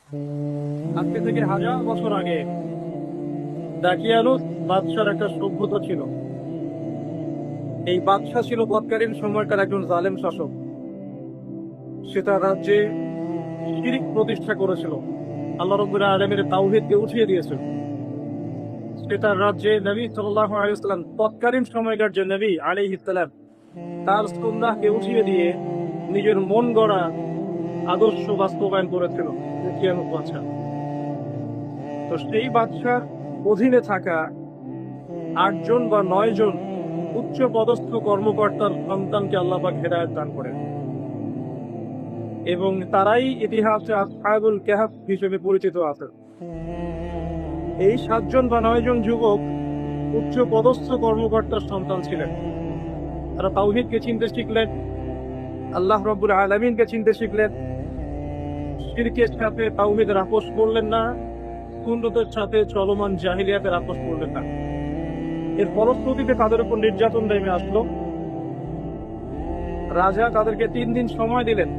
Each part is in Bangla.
আজকে থেকে 1000 বছর আগে দাকিয়ানুস বাদশার একটা সভ্যতা ছিল। এই বাদশা ছিল তৎকালীন সময়কার একজন জালেম শাসক। সে তার রাজ্যে শিরিক প্রতিষ্ঠা করেছিল, আল্লাহ রাব্বুল আলামিনের তাওহীদকে উঠিয়ে দিয়েছিল। সে তার রাজ্যে নবী সাল্লাল্লাহু আলাইহি ওয়াসাল্লাম, তৎকালীন সময়কার যে নবী আলাইহিস সালাম, তার সুন্নাহকে উঠিয়ে দিয়ে নিজের মন গড়া আদর্শ বাস্তবায়ন করেছিল দাকিয়ানুস বাদশা। তো সেই বাদশার অধীনে থাকা 8 জন বা 9 জন উচ্চ পদস্থ কর্মকর্তার সন্তানকে আল্লাহ পাক হেদায়েত দান করেন, এবং তারাই ইতিহাসে আসহাবুল কাহফ হিসেবে পরিচিত আছে। এই 7 জন বা 9 জন যুবক উচ্চ পদস্থ কর্মকর্তার সন্তান ছিলেন। তারা তাওহীদকে চিনতে শিখলেন, আল্লাহ রাব্বুল আলামিনকে চিনতে শিখলেন, শিরকের সাথে তাওহীদের আপোষ করলেন না, সুন্নতের সাথে চলমান জাহিলিয়াতের আপোষ করলেন না। এর ফলশ্রুতিতে তাদের উপর নির্যাতন নেমে আসলো। রাজা তাদেরকে 3 দিন সময় দিলেন।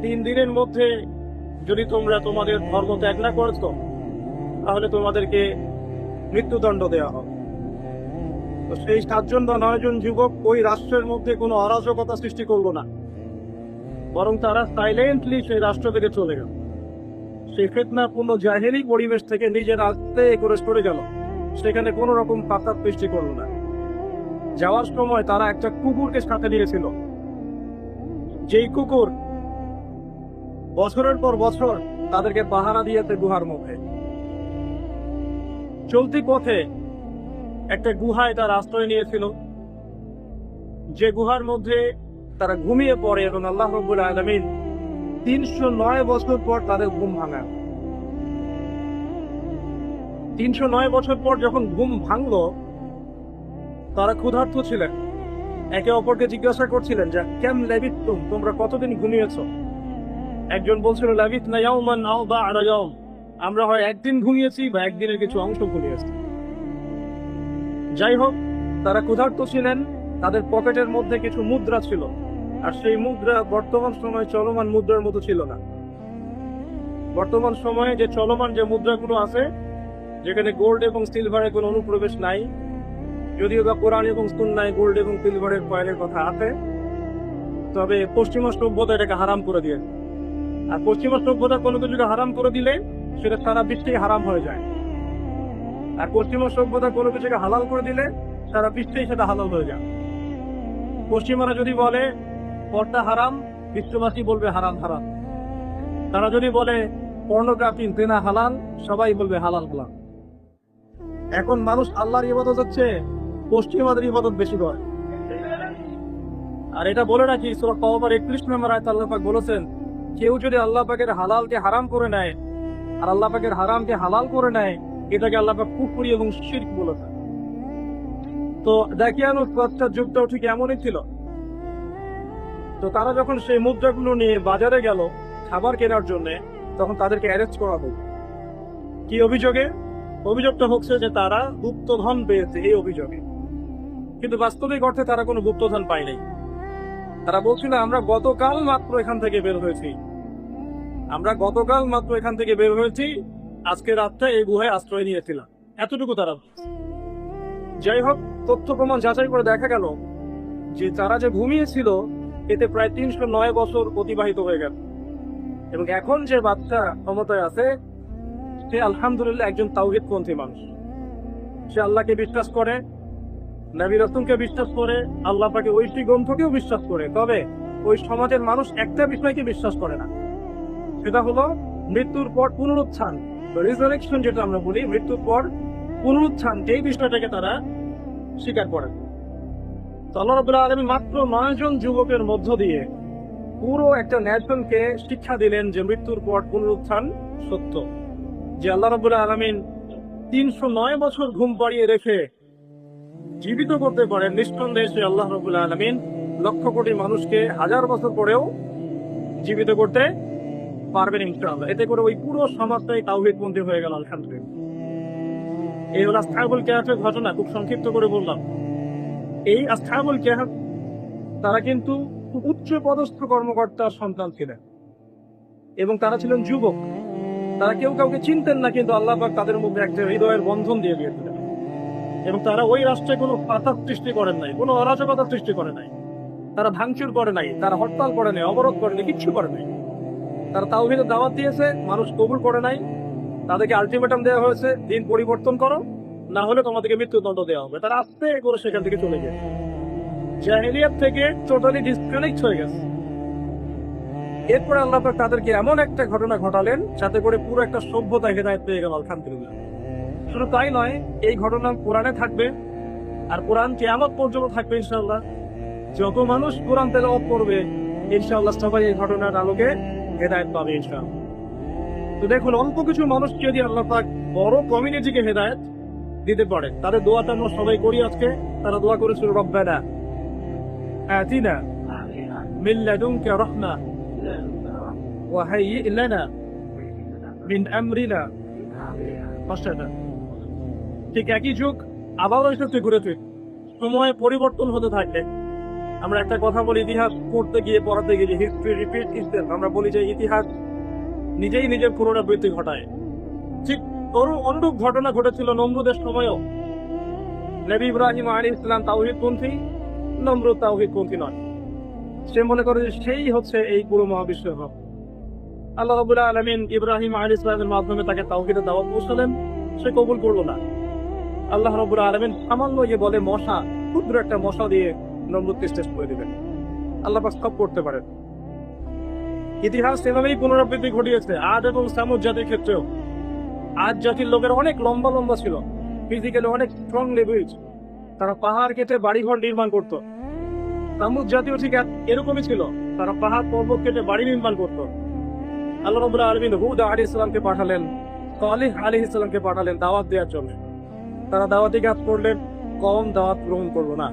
3 দিনের মধ্যে যদি তোমরা তোমাদের ধর্ম ত্যাগ না করছো, তাহলে তোমাদেরকে মৃত্যুদণ্ড দেওয়া হবে। তো সেই 7 জন বা 9 জন যুবক ওই রাষ্ট্রের মধ্যে কোনো অরাজকতা সৃষ্টি করলো না, বরং তারা সাইলেন্টলি সেই রাষ্ট্র থেকে চলে গেল। সেই ফিতনাপূর্ণ জাহেলি পরিবেশ থেকে নিজের আস্তে করে সরে গেল, সেখানে কোনো রকম ফাসাদ সৃষ্টি করলো না। যাওয়ার সময় তারা একটা কুকুরকে সাথে নিয়েছিল, যেই কুকুর বছরের পর বছর তাদেরকে পাহারা দিয়েছে গুহার মধ্যে। চলতি পথে একটা গুহায় তার আশ্রয় নিয়েছিল, যে গুহার মধ্যে তারা ঘুমিয়ে পড়ে, এবং আল্লাহ রাব্বুল আলামিন 309 বছর পর তাদের ঘুম ভাঙান। 309 বছর পর যখন ঘুম ভাঙলো, তারা ক্ষুধার্ত ছিলেন। একে অপরকে জিজ্ঞাসা করছিলেন যে কেম লাবিথতুম, তোমরা কতদিন ঘুমিয়েছ? একজন বলছিল লাবিথনা ইয়াওমান আও বা'দা ইয়াওম, আমরা হয় একদিন ঘুমিয়েছি বা একদিনের কিছু অংশ ঘুমিয়েছি। যাই হোক, তারা ক্ষুধার্ত ছিলেন, তাদের পকেটের মধ্যে কিছু মুদ্রা ছিল, আর সেই মুদ্রা বর্তমান সময়ে চলমান মুদ্রার মতো ছিল না। বর্তমান সময়ে যে চলমান যে মুদ্রাগুলো আছে, যেখানে গোল্ড এবং সিলভারের কোনো অনুপ্রবেশ নাই, যদিও বা কোরআন এবং সুন্নাহয় গোল্ড এবং সিলভারের কয়েনের কথা আছে, তবে পশ্চিমা সভ্যতা এটাকে হারাম করে দিয়েছে। আর পশ্চিমা সভ্যতা কোনো কিছুকে হারাম করে দিলে সেটা সারা বিশ্বেই হারাম হয়ে যায়। আর পশ্চিমা সভ্যতা কোনো কিছুকে হালাল করে দিলে সারা বিশ্বেই সেটা হালাল হয়ে যায়। পশ্চিমারা যদি বলে পর্দা হারাম, বিশ্ববাসী বলবে হারাম হারাম। তারা যদি বলে পর্নোগ্রাফি জেনা হালাল, সবাই বলবে হালাল হালাল। এখন মানুষ আল্লাহর ইবাদত হচ্ছে, পশ্চিমাদের ইবাদত বেশি করে। আর এটা বলে রাখি, সূরা তাওবার 31 নম্বর আয়াতে আল্লাহ পাক বলেছেন, কেউ যদি আল্লাহ পাকের হালালকে হারাম করে নেয় আর আল্লাহ পাকের হারামকে হালাল করে নেয়, এটাকে আল্লাহ পাক কুফরি এবং শিরক বলেছেন। তো দাকিয়ানুস বাদশার যুগটাও ঠিক এমনই ছিল। তো তারা যখন সেই মুদ্রাগুলো নিয়ে বাজারে গেল খাবার কেনার জন্য, তখন তাদেরকে অ্যারেস্ট করা হলো। কি অভিযোগে? অভিযোগটা হচ্ছে যে তারা গুপ্তধন পেয়েছে, এই অভিযোগে। কিন্তু বাস্তবিক অর্থে তারা কোনো গুপ্তধন পায় নাই। তারা বলছিল আমরা গতকাল মাত্র এখান থেকে বের হয়েছি, আজকে রাতটা এই গুহায় আশ্রয় নিয়েছিলাম, এতটুকু তারা। যাই হোক, তথ্য প্রমাণ যাচাই করে দেখা গেল যে তারা যে ঘুমিয়েছিল এতে প্রায় 309 বছর অতিবাহিত হয়ে গেল। এবং এখন যে বাচ্চা ক্ষমতায় আছে, সে আলহামদুলিল্লাহ একজন তাওহীদপন্থী মানুষ। সে আল্লাহকে বিশ্বাস করে, নবী রাসূলকে বিশ্বাস করে, আল্লাহ পাকে ঐশী গ্রন্থকেও বিশ্বাস করে। তবে ওই সমাজের মানুষ একটা বিষয়কে বিশ্বাস করে না, সেটা হলো মৃত্যুর পর পুনরুত্থান, রিজারেকশন যেটা আমরা বলি, মৃত্যুর পর পুনরুত্থান, এই বিষয়টাকে তারা স্বীকার করে। তো আল্লাহ রাব্বুল আলামিন মাত্র 9 জন যুবকের মধ্য দিয়ে পুরো একটা নেশনকে শিক্ষা দিলেন যে মৃত্যুর পর পুনরুত্থান সত্য। যে আল্লাহ রাব্বুল আলামিন 309 বছর ঘুম পাড়িয়ে রেখে জীবিত করতে পারেন, নিঃসন্দেহে সে আল্লাহ রাব্বুল আলামিন লক্ষ কোটি মানুষকে 1000 বছর পরেও জীবিত করতে পারবেন ইনশাআল্লাহ। এতে করে ওই পুরো সমাজটাই তাওহীদপন্থী হয়ে গেল আলহামদুলিল্লাহ। এই হলো আসহাবুল কাহফের ঘটনা, খুব সংক্ষিপ্ত করে বললাম। এই আসহাবুল কাহফ তারা কিন্তু উচ্চ পদস্থ কর্মকর্তার সন্তান ছিলেন, এবং তারা ছিলেন যুবক। তারা কেউ কাউকে চিনতেন না, কিন্তু আল্লাহ পাক তাদের মধ্যে একটা হৃদয়ের বন্ধন দিয়ে দিয়েছিলেন। এবং তারা ওই রাষ্ট্রে কোনো ফাসাদ সৃষ্টি করেন নাই, কোনো অরাজকতা সৃষ্টি করে নাই, তারা ভাঙচুর করে নাই, তারা হরতাল করে নাই, অবরোধ করে নাই, কিচ্ছু করে নাই। তারা তাওহীদের দাওয়াত দিয়েছে, মানুষ কবুল করে নাই। তাদেরকে আলটিমেটাম দেওয়া হয়েছে, দিন পরিবর্তন করো, না হলে তোমাদেরকে মৃত্যুদণ্ড দেওয়া হবে। তারা আস্তে করে সেখান থেকে চলে গেছে, জাহেলিয়াত থেকে টোটালি ডিসকানেক্ট হয়ে গেছে। এরপরে আল্লাহ পাক তাদেরকে এমন একটা ঘটনা ঘটালেন যাতে করে পুরো একটা সভ্যতা হেদায়েত পেয়ে গেল, আলহামদুলিল্লাহ। শুধু তাই নয়, এই ঘটনা কোরআনে থাকবে, আর কোরআন কিয়ামত পর্যন্ত থাকবে ইনশাআল্লাহ। যত মানুষ কোরআন তেলাওয়াত করবে ইনশাআল্লাহ সবাই এই ঘটনার আলোকে হেদায়েত পাবে ইনশাআল্লাহ। তো দেখুন, অল্প কিছু মানুষ যদি আল্লাহ পাক বড় কমিউনিটিকে হেদায়েত দিতে পারে, তাদের দোয়াটা আমরা সবাই করি আজকে। তারা দোয়া করেছিল, রব্বানা আতিনা মিন লাদুনকা রাহমা ওয়া হাইয়্ লানা মিন আমরিনা রাশাদা। ঠিক একই যুগ আবারও এসেছে ঘুরে ফিরে, সময় পরিবর্তন হতে থাকলে। আমরা একটা কথা বলি, ইতিহাস পড়তে গিয়ে পড়াতে গিয়ে হিস্ট্রি রিপিট ইটসেলফ, আমরা বলি যে ইতিহাস নিজেই নিজের পুনরাবৃত্তি ঘটায়। ঠিক অনুরূপ ঘটনা ঘটেছিল নমরুদের সময়ও। নবী ইব্রাহিম আলাইহিস সালাম তাওহীদপন্থী, নমরুদ তাওহীদপন্থী নয়। সে মনে করে যে সেই হচ্ছে এই পুরো মহাবিশ্বের রব। আল্লাহ রাব্বুল আলামিন ইব্রাহিম আলাইহিস সালামের মাধ্যমে তাকে তাওহীদের দাওয়াত পৌঁছালেন, সে কবুল করলো না। আল্লাহ রাব্বুল আলামিন সামান্য যে বলে মশা, ক্ষুদ্র একটা মশা দিয়ে নমরুদকে শেষ করে দিবেন। আল্লাহ পাক সব করতে পারেন। ইতিহাস এভাবেই পুনরাবৃত্তি ঘটিয়েছে আদ এবং সামুদ জাতির ক্ষেত্রেও। আদ জাতির লোকের অনেক লম্বা লম্বা ছিল, ফিজিক্যালি অনেক স্ট্রং লেভেল, তারা পাহাড় কেটে বাড়িঘর নির্মাণ করত। সামুদ জাতীয় ঠিক এরকমই ছিল, তারা পাহাড় পর্বত কেটে বাড়ি নির্মাণ করত। আল্লাহ রাব্বুল আলামিন হুদ আলাইহিস সালামকে পাঠালেন, সালেহ আলাইহিস সালামকে পাঠালেন দাওয়াত দেওয়ার জন্য। তারা দাওয়াতি কাজ করলেন, কম দাওয়াত গ্রহণ করলো না।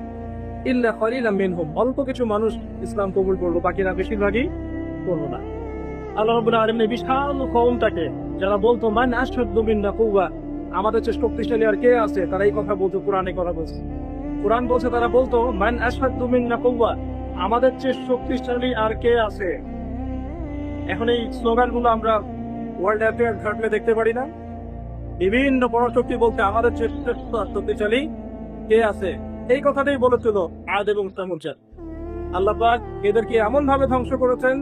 ইল্লা কলিলাম মিনহুম, অল্প কিছু মানুষ ইসলাম কবুল করলো, বাকিরা বেশিরভাগই করলো না। আল্লাহ রাব্বুল আলামিন বিশাল কওমটাকে যারা বলতো মান আশহাদু মিন্না কুওয়া, আমাদের চেয়ে শক্তিশালী আর কে আছে, তারা এই কথা বলতো। কোরআনে কথা বলছে, কোরআন বলছে তারা বলতো মান আশহাদু মিন্না কুওয়া, আমাদের চেয়ে শক্তিশালী আর কে আছে। এখন এই স্লোগানগুলো আমরা ওয়ার্ল্ড অ্যাফেয়ার ঘাটলে দেখতে পারি না? বিভিন্ন পরাশক্তি বলতে আমাদের চেয়ে শক্তিশালী কে আছে, এই কথাটাই বলেছিল আদ এবং সামুদ জাতি। আল্লাহ পাক এদেরকে এমন ভাবে ধ্বংস করেছেন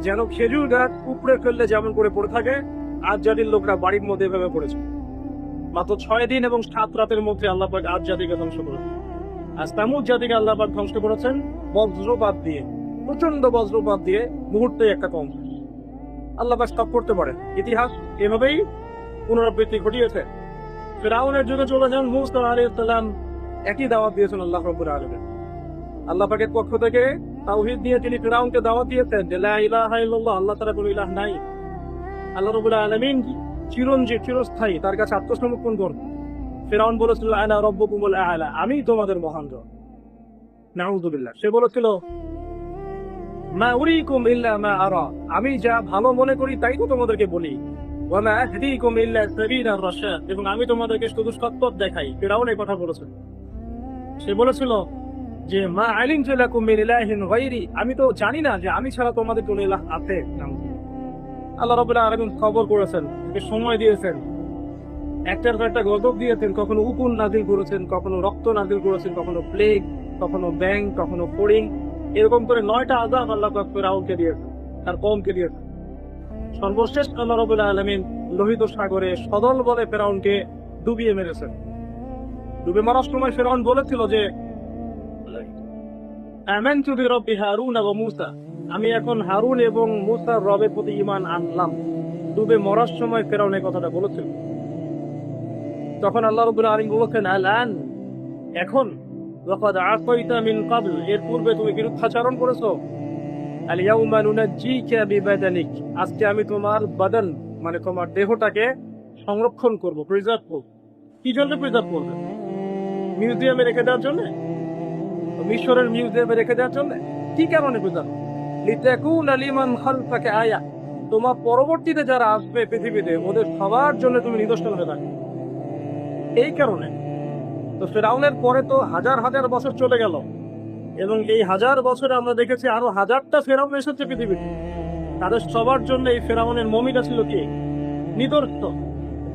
যেন খেজুর গাছ উপড়ে ফেললে যেমন করে পড়ে থাকে, আদ জাতির লোকরা বাড়ির মধ্যে এভাবে পড়েছে। মাত্র 6 দিন এবং 7 রাতের মধ্যে আল্লাহ পাক আদ জাতিকে ধ্বংস করেছেন। আর সামুদ জাতিকে আল্লাহ পাক ধ্বংস করেছেন বজ্রপাত দিয়ে, প্রচন্ড বজ্রপাত দিয়ে, মুহূর্তে একটা কম। আল্লাহ পাক সব করতে পারেন। ইতিহাস এভাবেই পুনরাবৃত্তি ঘটিয়েছে। ফিরআউনের যুগে চলে যান, মূসা আলাইহিস সালাম একই দাওয়াত দিয়েছেন আল্লাহ রাব্বুল আলামিন। আল্লাহ পাকের পক্ষ থেকে তাওহীদ দিয়ে তিনি ফিরআউনকে দাওয়াত দিয়েছেন যে লা ইলাহা ইল্লাল্লাহ, আল্লাহ তাআলা কোনো ইলাহ নাই। আল্লাহ রাব্বুল আলামিন চিরঞ্জীব, চিরস্থায়ী, তার কাছে আত্মসমর্পণ করুন। ফিরআউন বলেছিল আনা রাব্বুকুমুল আ'লা, আমি তোমাদের মহান রব। নাউযুবিল্লাহ। সে বলেছিল মা উরিকুম ইল্লা মা আরা, আমি যা ভালো মনে করি তাই তো তোমাদেরকে বলি। ওয়া মা আহদিকুম ইল্লা সাবিলার রাশাদ, এবং আমি তোমাদেরকে শুধু সৎ পথ দেখাই। ফিরআউন এই কথা বলেছে। সে বলেছিল যে মা আলিমতু লাকুম মিন ইলাহিন গায়রি, আমি তো জানি না যে আমি ছাড়া তোমাদের কোনো ইলাহ আছে। আল্লাহ রাব্বুল আলামিন খবর করেছেন, সময় দিয়েছেন, একটার পর একটা গজব দিয়েছেন। কখনো উকুন নাজিল করেছেন, কখনো রক্ত নাজিল করেছেন, কখনো প্লেগ, কখনো ব্যাং, কখনো ফড়িং, এরকম করে 9টা আযাব আল্লাহ পাক ফিরআউনকে দিয়েছেন, তার কওমকে দিয়েছেন। সর্বশেষ আল্লাহ রাব্বুল আলামিন লোহিত সাগরে সদল বলে ফিরআউনকে ডুবিয়ে মেরেছেন। ডুবে মারার সময় ফিরআউন বলেছিল যে আমানতু বিরাব্বি হারুন ওয়া মূসা, আমি এখন হারুন এবং মূসার রবের প্রতি ঈমান আনলাম। ডুবে মরার সময় ফিরআউন এই কথাটা বলেছিল। তখন আল্লাহ রাব্বুল আলামিন বলেছেন আলান, এখন, ওয়াকাদ আসাইতা মিন ক্বাবল, এর পূর্বে তুমি বিরুদ্ধাচরণ করেছো। আল ইয়াউমা নুনাজ্জিকা বিবাদানিক, আজকে আমি তোমার বাদান মানে তোমার দেহটাকে সংরক্ষণ করব, প্রিজার্ভ করব। কি জন্য প্রিজার্ভ করবে? মিউজিয়ামে রেখে দেওয়ার জন্য? মিশরের মিউজিয়ামে রেখে দেওয়ার জন্য? কি কারণে প্রিজার্ভ? লিতাকুনা লিমান খালফাকা আয়া, তোমার পরবর্তীতে যারা আসবে পৃথিবীতে ওদের সবার জন্য তুমি নিদর্শন হয়ে থাকবে, এই কারণে। তো ফিরআউনের পরে তো হাজার হাজার বছর চলে গেল, এবং এই হাজার বছরে আমরা দেখেছি আরো হাজারটা ফেরাউন এসেছে পৃথিবীতে। তাদের সবার জন্য এই ফেরাউনের মমিটা ছিল কি? নিদর্শন।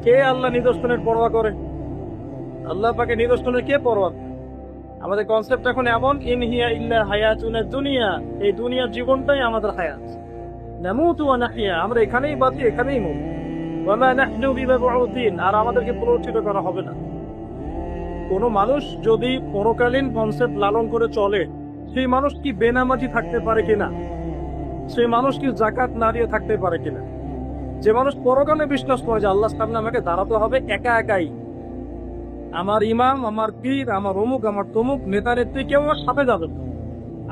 কে আল্লাহ নিদর্শনের পরোয়া করে? আল্লাহ পাকে নিদর্শনের কে পরোয়া করে? আমাদের কনসেপ্ট এখন এমন, ইন হিয়া ইল্লা হায়াতুনা দুনিয়া, এই দুনিয়ার জীবনটাই আমাদের হায়াত। নামুতু ওয়া নাহইয়া, আমরা এখানেই বাঁচি, এখানেই মরি। ওয়া মা নাহনু বিমাবউতিন, আর আমাদেরকে পুনরুত্থিত করা হবে না। কোন মানুষ যদি পরকালীন কনসেপ্ট লালন করে চলে, সেই মানুষ কি বেনামাজি থাকতে পারে কিনা? সেই মানুষ কি যাকাত না দিয়ে থাকতে পারে কিনা? যে মানুষ পরকালে বিশ্বাস করে যে আল্লাহর সামনে আমাকে দাঁড়াতে হবে একা একাই, আমার ইমাম, আমার পীর, আমার অমুক, আমার তমুক নেতা নেত্রী কেউ আমার সাথে যাবে না,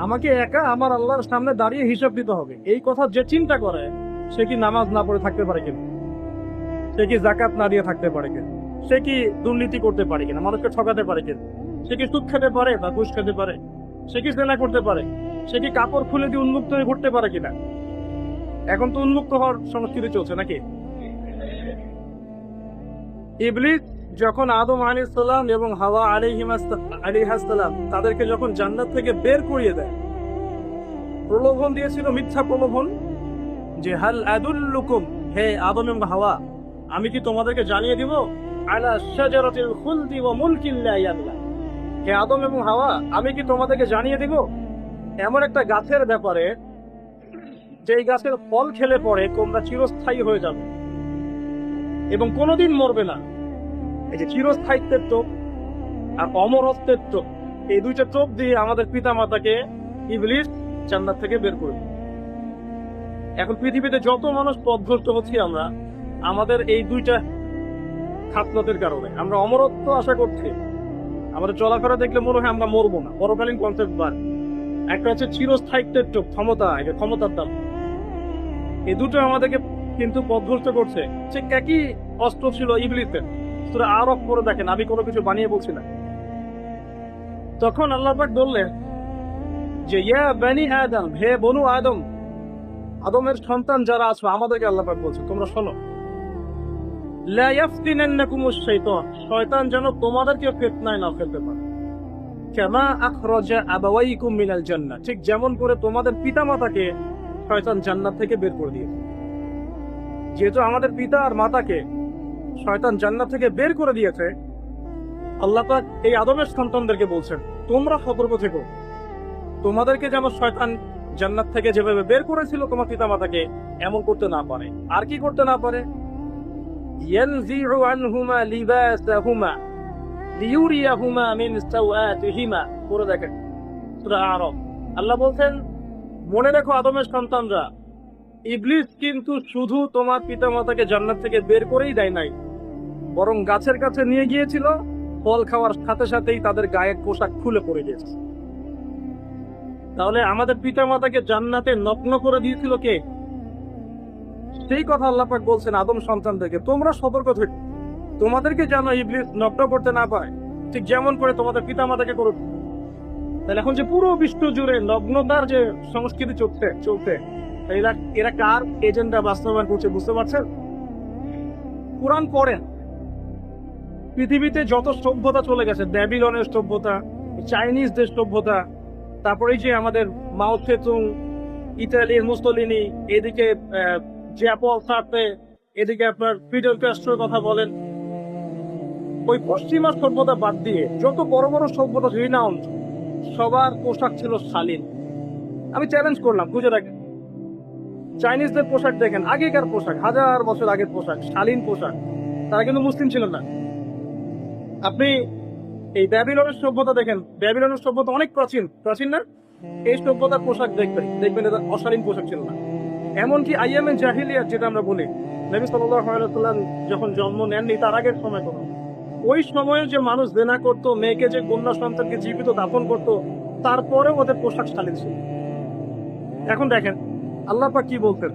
আমাকে একা আমার আল্লাহর সামনে দাঁড়িয়ে হিসাব দিতে হবে, এই কথা যে চিন্তা করে, সে কি নামাজ না পড়ে থাকতে পারে কিনা? সে কি যাকাত না দিয়ে থাকতে পারে কিনা? সে কি দুর্নীতি করতে পারে কিনা? মানুষকে ঠকাতে পারে কিনা? সে কি সুদ খেতে পারে বা ঘুষ খেতে পারে? সে কি জেনা করতে পারে? সে কি কাপড় খুলে দিয়ে উন্মুক্ত হয়ে ঘুরতে পারে কিনা? এখন তো উন্মুক্ত হওয়ার সংস্কৃতি চলছে নাকি? ইবলিস যখন আদম আলাইহিস সালাম এবং হাওয়া আলাইহিস সালাম তাদেরকে যখন জান্নাত থেকে বের করিয়ে দেয়, প্রলোভন দিয়েছিল, মিথ্যা প্রলোভন, যে হাল আদুল্লুকুম, হে আদম এবং হাওয়া, আমি কি তোমাদেরকে জানিয়ে দিব, আলা শাজারাতিল খুলদি ওয়া মুলকিন লা ইয়াবলা, হে আদম এবং হাওয়া, আমি কি তোমাদেরকে জানিয়ে দিব এমন একটা গাছের ব্যাপারে, যে এই গাছের ফল খেলে পরে তোমরা চিরস্থায়ী হয়ে যাবে এবং কোনোদিন মরবে না। এই যে চিরস্থায়িত্বের টোপ আর অমরত্বের টোপ, এই দুইটা টোপ দিয়ে আমাদের পিতা মাতাকে ইবলিস জান্নাত থেকে বের করে। এখন পৃথিবীতে যত মানুষ পথভ্রষ্ট হচ্ছি আমরা, আমাদের এই দুইটা খাতলতের কারণে। আমরা অমরত্ব আশা করছি, আমাদের চলাফেরা দেখলে মনে হয় আমরা মরবো না, পরকালীন কনসেপ্ট বার। একটা হচ্ছে চিরস্থায়িত্বের টোপ, ক্ষমতা, এটা ক্ষমতার দাম। এই দুটো আমাদেরকে কিন্তু পথভ্রষ্ট করছে। সে একই অস্ত্র ছিল ইবলিসের। সূরা আরাফ করে দেখেন, আমি কোনো কিছু বানিয়ে বলছি না। তখন আল্লাহ পাক বললেন যে ইয়া বানি আদম, হে বনু আদম, আদমের সন্তান যারা আছো, আমাদেরকে আল্লাহ পাক বলছে তোমরা শোনো, লা ইয়াফতিনান্নাকুমুশ শাইতান, শয়তান যেন তোমাদেরকে ফিতনায় না ফেলতে পারে। কামা আখরাজা আবাওয়াইকুম মিনাল জান্নাহ, ঠিক যেমন করে তোমাদের পিতামাতাকে শয়তান জান্নাত থেকে বের করে দিয়েছে। যেহেতু আমাদের পিতা আর মাতাকে শয়তান জান্নাত থেকে বের করে দিয়েছে, আল্লাহ পাক এই আদমের সন্তানদেরকে বলছেন তোমরা সতর্ক থেকো, তোমাদেরকে যেন শয়তান জান্নাত থেকে যেভাবে বের করেছিল তোমার পিতা মাতাকে, এমন করতে না পারে। আর কি করতে না পারে? ইয়ানজিউ আনহুমা লিবাসাহুমা লিউরিয়াহুমা মিন সাওআতিহিমা, পড়ে দেখেন সূরা আরাফ। আল্লাহ বলছেন মনে রেখো আদমের সন্তানরা, ইবলিস কিন্তু শুধু তোমার পিতা মাতাকে জান্নাত থেকে বের করেই দেয় নাই, বরং গাছের কাছে নিয়ে গিয়েছিল, ফল খাওয়ার সাথে সাথেই তাদের গায়ের পোশাক খুলে পড়ে গেছে। তাহলে আমাদের পিতা মাতাকে জান্নাতে নগ্ন করে দিয়েছিল কে? সেই কথা আল্লাহ পাক বলছেন আদম সন্তানদেরকে তোমরা সতর্ক থেকো, তোমাদেরকে যেন ইবলিস নগ্ন করতে না পারে, ঠিক যেমন করে তোমাদের পিতা মাতাকে করুক। তাহলে এখন যে পুরো বিশ্ব জুড়ে নগ্নতার যে সংস্কৃতি চলছে, এরা কার এজেন্ডা বাস্তবায়ন করছে বুঝতে পারছেন? কোরআন পড়েন, পৃথিবীতে যত সভ্যতা চলে গেছে, ব্যাবিলনের সভ্যতা, চাইনিজদের সভ্যতা, তারপরে যে আমাদের মাও তসে-তুং, ইতালির মুসোলিনি, এদিকে জ্যাপল সার্টে, এদিকে আপনার ফিডেল ক্যাস্ট্রোর কথা বলেন, ওই পশ্চিমা সভ্যতা বাদ দিয়ে যত বড় বড় সভ্যতা রিনাউন্ড, সবার পোশাক ছিল শালীন। আমি চ্যালেঞ্জ করলাম, খুঁজে রাখেন চাইনিজদের পোশাক দেখেন, আগেকার পোশাক, 1000 বছর আগের পোশাক, শালীন পোশাক। তারা কিন্তু মুসলিম ছিল না। আপনি এই ব্যাবিলনের সভ্যতা দেখেন, ব্যাবিলনের সভ্যতা অনেক প্রাচীন না? এই সভ্যতার পোশাক দেখবেন এটা অশালীন পোশাক ছিল না। এমনকি আইয়ামে জাহিলিয়াত যেটা আমরা বলি, নবী সাল্লাল্লাহু আলাইহি ওয়াসাল্লাম যখন জন্ম নেননি তার আগের সময় কোনো, ওই সময়ে যে মানুষ জেনা করতো, মেয়েকে যে কন্যা সন্তানকে জীবিত দাফন করতো, তারপরেও ওদের পোশাক শালীন ছিল। এখন দেখেন আল্লাহ পাক কি বলতেন,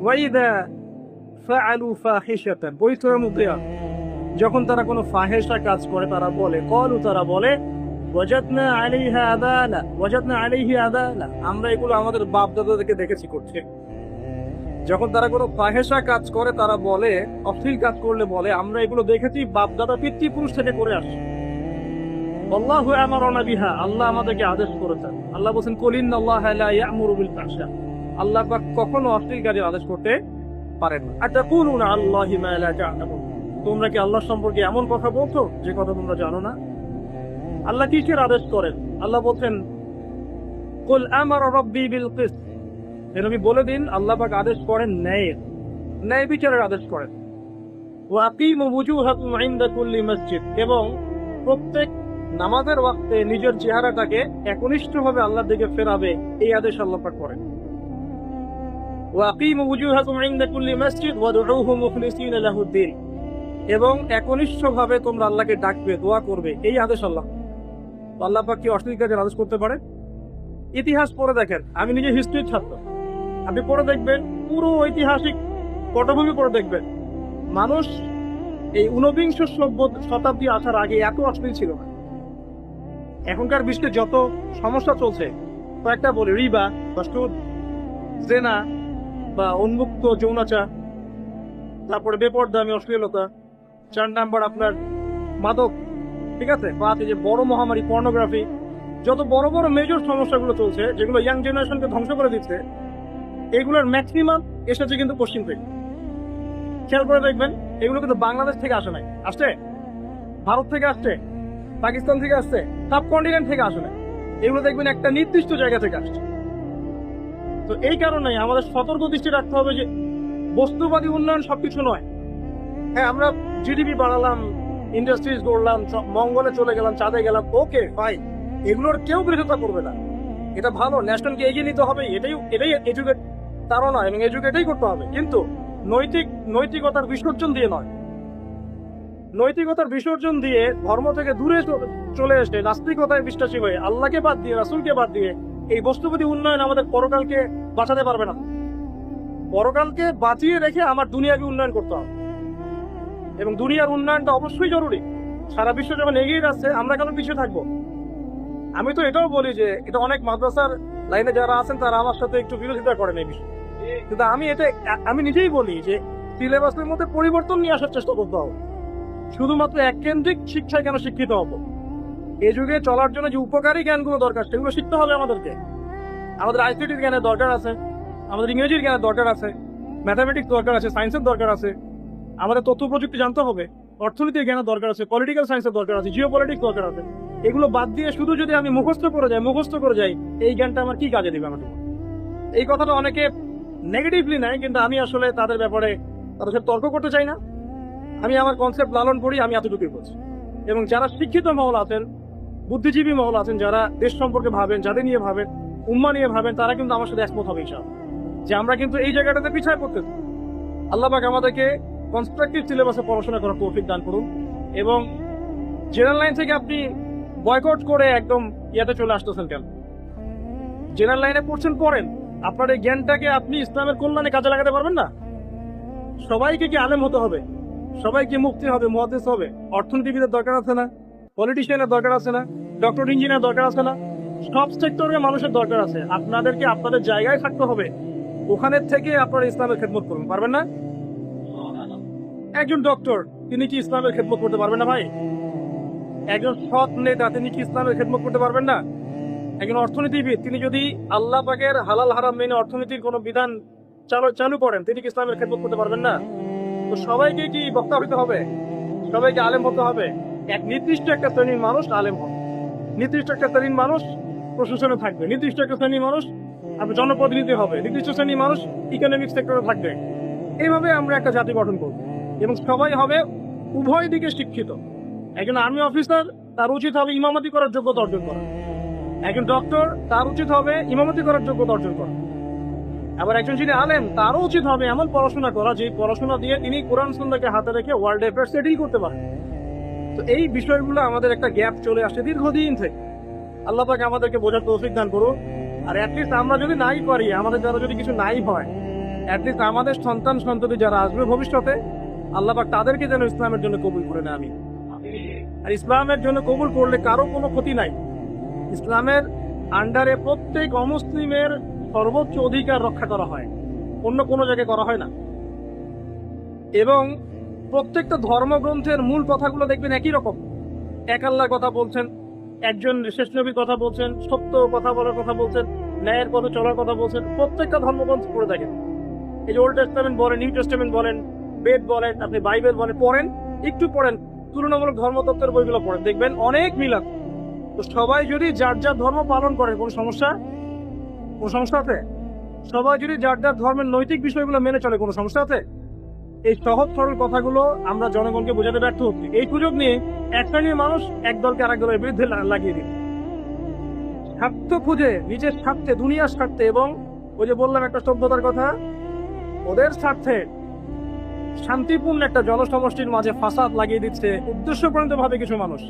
ওয়াইদা ফাআলু ফাহিশাতান, বৈতরা মুতিয়া, যখন তারা কোনো ফাহেসা কাজ করে তারা বলে, ক্বালু, তারা বলে, ওয়াজাদনা আলাইহা আবানা, আমরা এগুলো আমাদের বাপ দাদাদেরকে দেখেছি করছে। যখন তারা কোনো ফাহেসা কাজ করে তারা বলে, অশ্লীল কাজ করলে বলে, আমরা এগুলো দেখেছি বাপ দাদা পিতৃপুরুষ থেকে করে আসছি। আল্লাহু আমারানা বিহা, আল্লাহ আমাদেরকে আদেশ করেছেন। আল্লাহ বলেন কুল ইন্নাল্লাহা লা ইয়া'মুরু বিল ফাহশা, আল্লাহ পাক কখনো অশ্লীল কাজের আদেশ করতে পারেন না। আতাকুলুনা আল্লাহি মা লা তা'লামুন, তোমরা কি আল্লাহ সম্পর্কে এমন কথা বলছো যে কথা তোমরা জানো না? আল্লাহ কিসের আদেশ করেন? আল্লাহ বলছেন কুল আমারা রাব্বি বিল কিসত, নবী বলে দিন আল্লাহ পাক আদেশ করেন ন্যায় বিচারের আদেশ করেন। ওয়া আকিমু ওয়ুজুহাকুম ইনদা কুল্লি মসজিদ, এবং প্রত্যেক নামাজের ওয়াক্তে নিজের চেহারাটাকে একনিষ্ঠভাবে আল্লাহর দিকে ফেরাবে, এই আদেশ আল্লাহ পাক করেন। ওয়া আকিমু ওয়ুজুহাকুম ইনদা কুল্লি মসজিদ ওয়াদউহু মুখলিসিনা লাহুদ্দিন, এবং একনিষ্ঠভাবে তোমরা আল্লাহকে ডাকবে, দোয়া করবে, এই আদেশ আল্লাহ। আল্লাহ পাক কি অশ্লীল কাজের আদেশ করতে পারে? ইতিহাস পড়ে দেখেন, আমি নিজে হিস্ট্রির ছাত্র, আপনি পড়ে দেখবেন, পুরো ঐতিহাসিক পটভূমি পড়ে দেখবেন, মানুষ এই ঊনবিংশ শতাব্দী আসার আগে এত অশ্লীল ছিল না। এখনকার বিশ্বে যত সমস্যা চলছে, কয়েকটা বলি, রিবা বা সুদ, জেনা বা উন্মুক্ত যৌনাচার, তারপরে বেপরদামি অশ্লীলতা, 4 নাম্বার আপনার মাদক, ঠিক আছে, 5 যে বড় মহামারী পর্নোগ্রাফি, যত বড় বড় মেজর সমস্যাগুলো চলছে যেগুলো ইয়াং জেনারেশনকে ধ্বংস করে দিচ্ছে, এগুলোর ম্যাক্সিমাম এসেছে কিন্তু পশ্চিম থেকে। খেয়াল করে দেখবেন, এগুলো কিন্তু বাংলাদেশ থেকে আসে নাই, আসছে ভারত থেকে, আসছে পাকিস্তান থেকে, আসছে সাবকন্টিনেন্ট থেকে আসে নাই, এগুলো দেখবেন একটা নির্দিষ্ট জায়গা থেকে আসছে। তো এই কারণেই আমাদের সতর্ক দৃষ্টি রাখতে হবে যে বস্তুবাদী উন্নয়ন সবকিছু নয়। হ্যাঁ, আমরা জিডিপি বাড়ালাম, ইন্ডাস্ট্রিজ গড়লাম, মঙ্গলে চলে গেলাম, চাঁদে গেলাম, ওকে ফাইন, এগুলোর কেউ বিরোধিতা করবে না, এটা ভালো, ন্যাশনালকে এগিয়ে নিতে হবে, এটাই এডুকেট, তারও নয়, এবং এডুকেটেই করতে হবে, কিন্তু নৈতিকতার বিসর্জন দিয়ে নয়। নৈতিকতার বিসর্জন দিয়ে ধর্ম থেকে দূরে চলে এসে নাস্তিকতায় বিশ্বাসী হয়ে আল্লাহকে বাদ দিয়ে, রাসূলকে বাদ দিয়ে এই বস্তুবাদী উন্নয়ন আমাদের পরকালকে বাঁচাতে পারবে না। পরকালকে বাঁচিয়ে রেখে আমার দুনিয়াকে উন্নয়ন করতে হবে, এবং দুনিয়ার উন্নয়নটা অবশ্যই জরুরি। সারা বিশ্ব যখন এগিয়ে যাচ্ছে, আমরা কেন পিছিয়ে থাকবো? আমি তো এটাও বলি যে এটা অনেক মাদ্রাসার লাইনে যারা আছেন তারা আমার সাথে একটু বিরোধিতা করেন এই বিষয়ে, কিন্তু আমি নিজেই বলি যে সিলেবাসের মধ্যে পরিবর্তন নিয়ে আসার চেষ্টা করতে হবে। শুধুমাত্র এককেন্দ্রিক শিক্ষায় কেন শিক্ষিত হবো? এই যুগে চলার জন্য যে উপকারী জ্ঞানগুলো দরকার সেগুলো শিখতে হবে আমাদেরকে। আমাদের আইসিটির জ্ঞানের দরকার আছে, আমাদের ইংরেজির জ্ঞানের দরকার আছে, ম্যাথামেটিক্স দরকার আছে, সায়েন্সের দরকার আছে, আমাদের তথ্য প্রযুক্তি জানতে হবে, অর্থনীতির জ্ঞানের দরকার আছে, পলিটিক্যাল সায়েন্সের দরকার আছে, জিও পলিটিক্স দরকার আছে। এগুলো বাদ দিয়ে শুধু যদি আমি মুখস্থ করে যাই, এই জ্ঞানটা আমার কি কাজে দিবে আমাকে? এই কথাটা অনেকে নেগেটিভলি নেয়, কিন্তু আমি আসলে তাদের ব্যাপারে তাদের সাথে তর্ক করতে চাই না। আমি আমার কনসেপ্ট লালন করি, আমি এতটুকুই বলছি। এবং যারা শিক্ষিত মহল আছেন, বুদ্ধিজীবী মহল আছেন, যারা দেশ সম্পর্কে ভাবেন, যাদের নিয়ে ভাবেন, উম্মা নিয়ে ভাবেন, তারা কিন্তু আমার সাথে একমত হবে ইনশাআল্লাহ যে আমরা কিন্তু এই জায়গাটাতে পিছায় পড়তেছি। আল্লাহ পাক আমাদেরকে কনস্ট্রাকটিভ সিলেবাসে পড়াশোনা করার তৌফিক দান করুন, এবং জেনারেল লাইন থেকে আপনি বয়কট করে একদম ইয়াতে চলে আসতেছেন কেন? জেনারেল লাইনে পড়েন, আপনার এই জ্ঞানটাকে আপনি ইসলামের কল্যাণে কাজে লাগাতে পারবেন না। সবাইকে কি আলেম হতে হবে? সবাইকে মুফতি হবে, মুহাদ্দিস হবে? অর্থনীতিবিদের দরকার আছে না? পলিটিশিয়ানের দরকার আছে না? ডক্টর ইঞ্জিনিয়ার দরকার আছে না? সব সেক্টরের মানুষের দরকার আছে। আপনাদেরকে আপনাদের জায়গায় থাকতে হবে, ওখানে থেকে আপনারা ইসলামের খেদমত করুন, পারবেন না? একজন ডক্টর, তিনি কি ইসলামের খেদমত করতে পারবেন না ভাই? একজন সৎ নেতা, তিনি কি ইসলামের খেদমত করতে পারবেন না? একজন অর্থনীতিবিদ, তিনি যদি আল্লাহ পাকের হালাল হারাম মেনে অর্থনীতির কোনো বিধান চালু করেন, তিনি কি ইসলামের খেদমত করতে পারবেন না? তো সবাইকে কি বক্তা হইতে হবে? সবাইকে আলেম হতে হবে? এক নির্দিষ্ট একটা শ্রেণীর মানুষ আলেম হবে, নির্দিষ্ট একটা শ্রেণীর মানুষ প্রশাসনে থাকবে, নির্দিষ্ট একটা শ্রেণীর মানুষ আপনার জনপ্রতিনিধি হবে, নির্দিষ্ট শ্রেণীর মানুষ ইকোনমিক সেক্টরে থাকবে। এইভাবে আমরা একটা জাতি গঠন করব, এবং সবাই হবে উভয় দিকে শিক্ষিত। একজন আর্মি অফিসার, তার উচিত হবে ইমামতি করার যোগ্যতা অর্জন করা। একজন ডক্টর, তার উচিত হবে ইমামতি করার যোগ্যতা অর্জন করা। আবার একজন যিনি আলেম, তারও উচিত হবে এমন পড়াশোনা করা যে পড়াশোনা দিয়ে তিনি কোরআন সুন্নাহকে হাতে রেখে ওয়ার্ল্ড অ্যাফেয়ার্স এটাই করতে পারেন। তো এই বিষয়গুলো আমাদের একটা গ্যাপ চলে আসছে দীর্ঘদিন থেকে। আল্লাহ পাক আমাদেরকে বোঝার তৌফিক দান করুন। আর অ্যাটলিস্ট আমরা যদি নাই পারি, আমাদের দ্বারা যদি কিছু নাই হয়, অ্যাটলিস্ট আমাদের সন্তান সন্ততি যারা আসবে ভবিষ্যতে, আল্লাহ পাক তাদেরকে যেন ইসলামের জন্য কবুল করে নেয়। আমি আর ইসলামের জন্য কবুল করলে কারো কোনো ক্ষতি নাই। ইসলামের আন্ডারে প্রত্যেক অমুসলিমের সর্বোচ্চ অধিকার রক্ষা করা হয়, অন্য কোনো জায়গায় করা হয় না। এবং প্রত্যেকটা ধর্মগ্রন্থের মূল কথাগুলো দেখবেন একই রকম। এক আল্লাহর কথা বলছেন, একজন শেষ নবীর কথা বলছেন, সত্য কথা বলার কথা বলছেন, ন্যায়ের পথে চলার কথা বলছেন। প্রত্যেকটা ধর্মগ্রন্থ পড়ে দেখেন এই যে ওল্ড টেস্টামেন্ট বলেন, নিউ টেস্টামেন্ট বলেন, বেদ বলেন, আপনি বাইবেল বলেন, পড়েন, একটু পড়েন, তুলনামূলক ধর্মতত্ত্বের বইগুলো পড়েন, দেখবেন অনেক মিল আছে। তো সবাই যদি যার যার ধর্ম পালন করে কোনো সমস্যা আছে? সবাই যদি যার যার ধর্মের নৈতিক বিষয়গুলো মেনে চলে কোনো সমস্যা আছে? এই সহজ সরল কথাগুলো আমরা জনগণকে বোঝাতে ব্যর্থ হচ্ছি। এই সুযোগ নিয়ে একটা নিয়ে মানুষ এক দলকে আরেক দলের বিরুদ্ধে লাগিয়ে দিন, স্বার্থ খুঁজে, নিজের স্বার্থে, দুনিয়ার স্বার্থে, এবং ওই যে বললাম একটা সভ্যতার কথা, ওদের স্বার্থে শান্তিপূর্ণ একটা জনসমষ্টির মাঝে ফাসাদ লাগিয়ে দিচ্ছে উদ্দেশ্যপ্রণীত ভাবে কিছু মানুষ।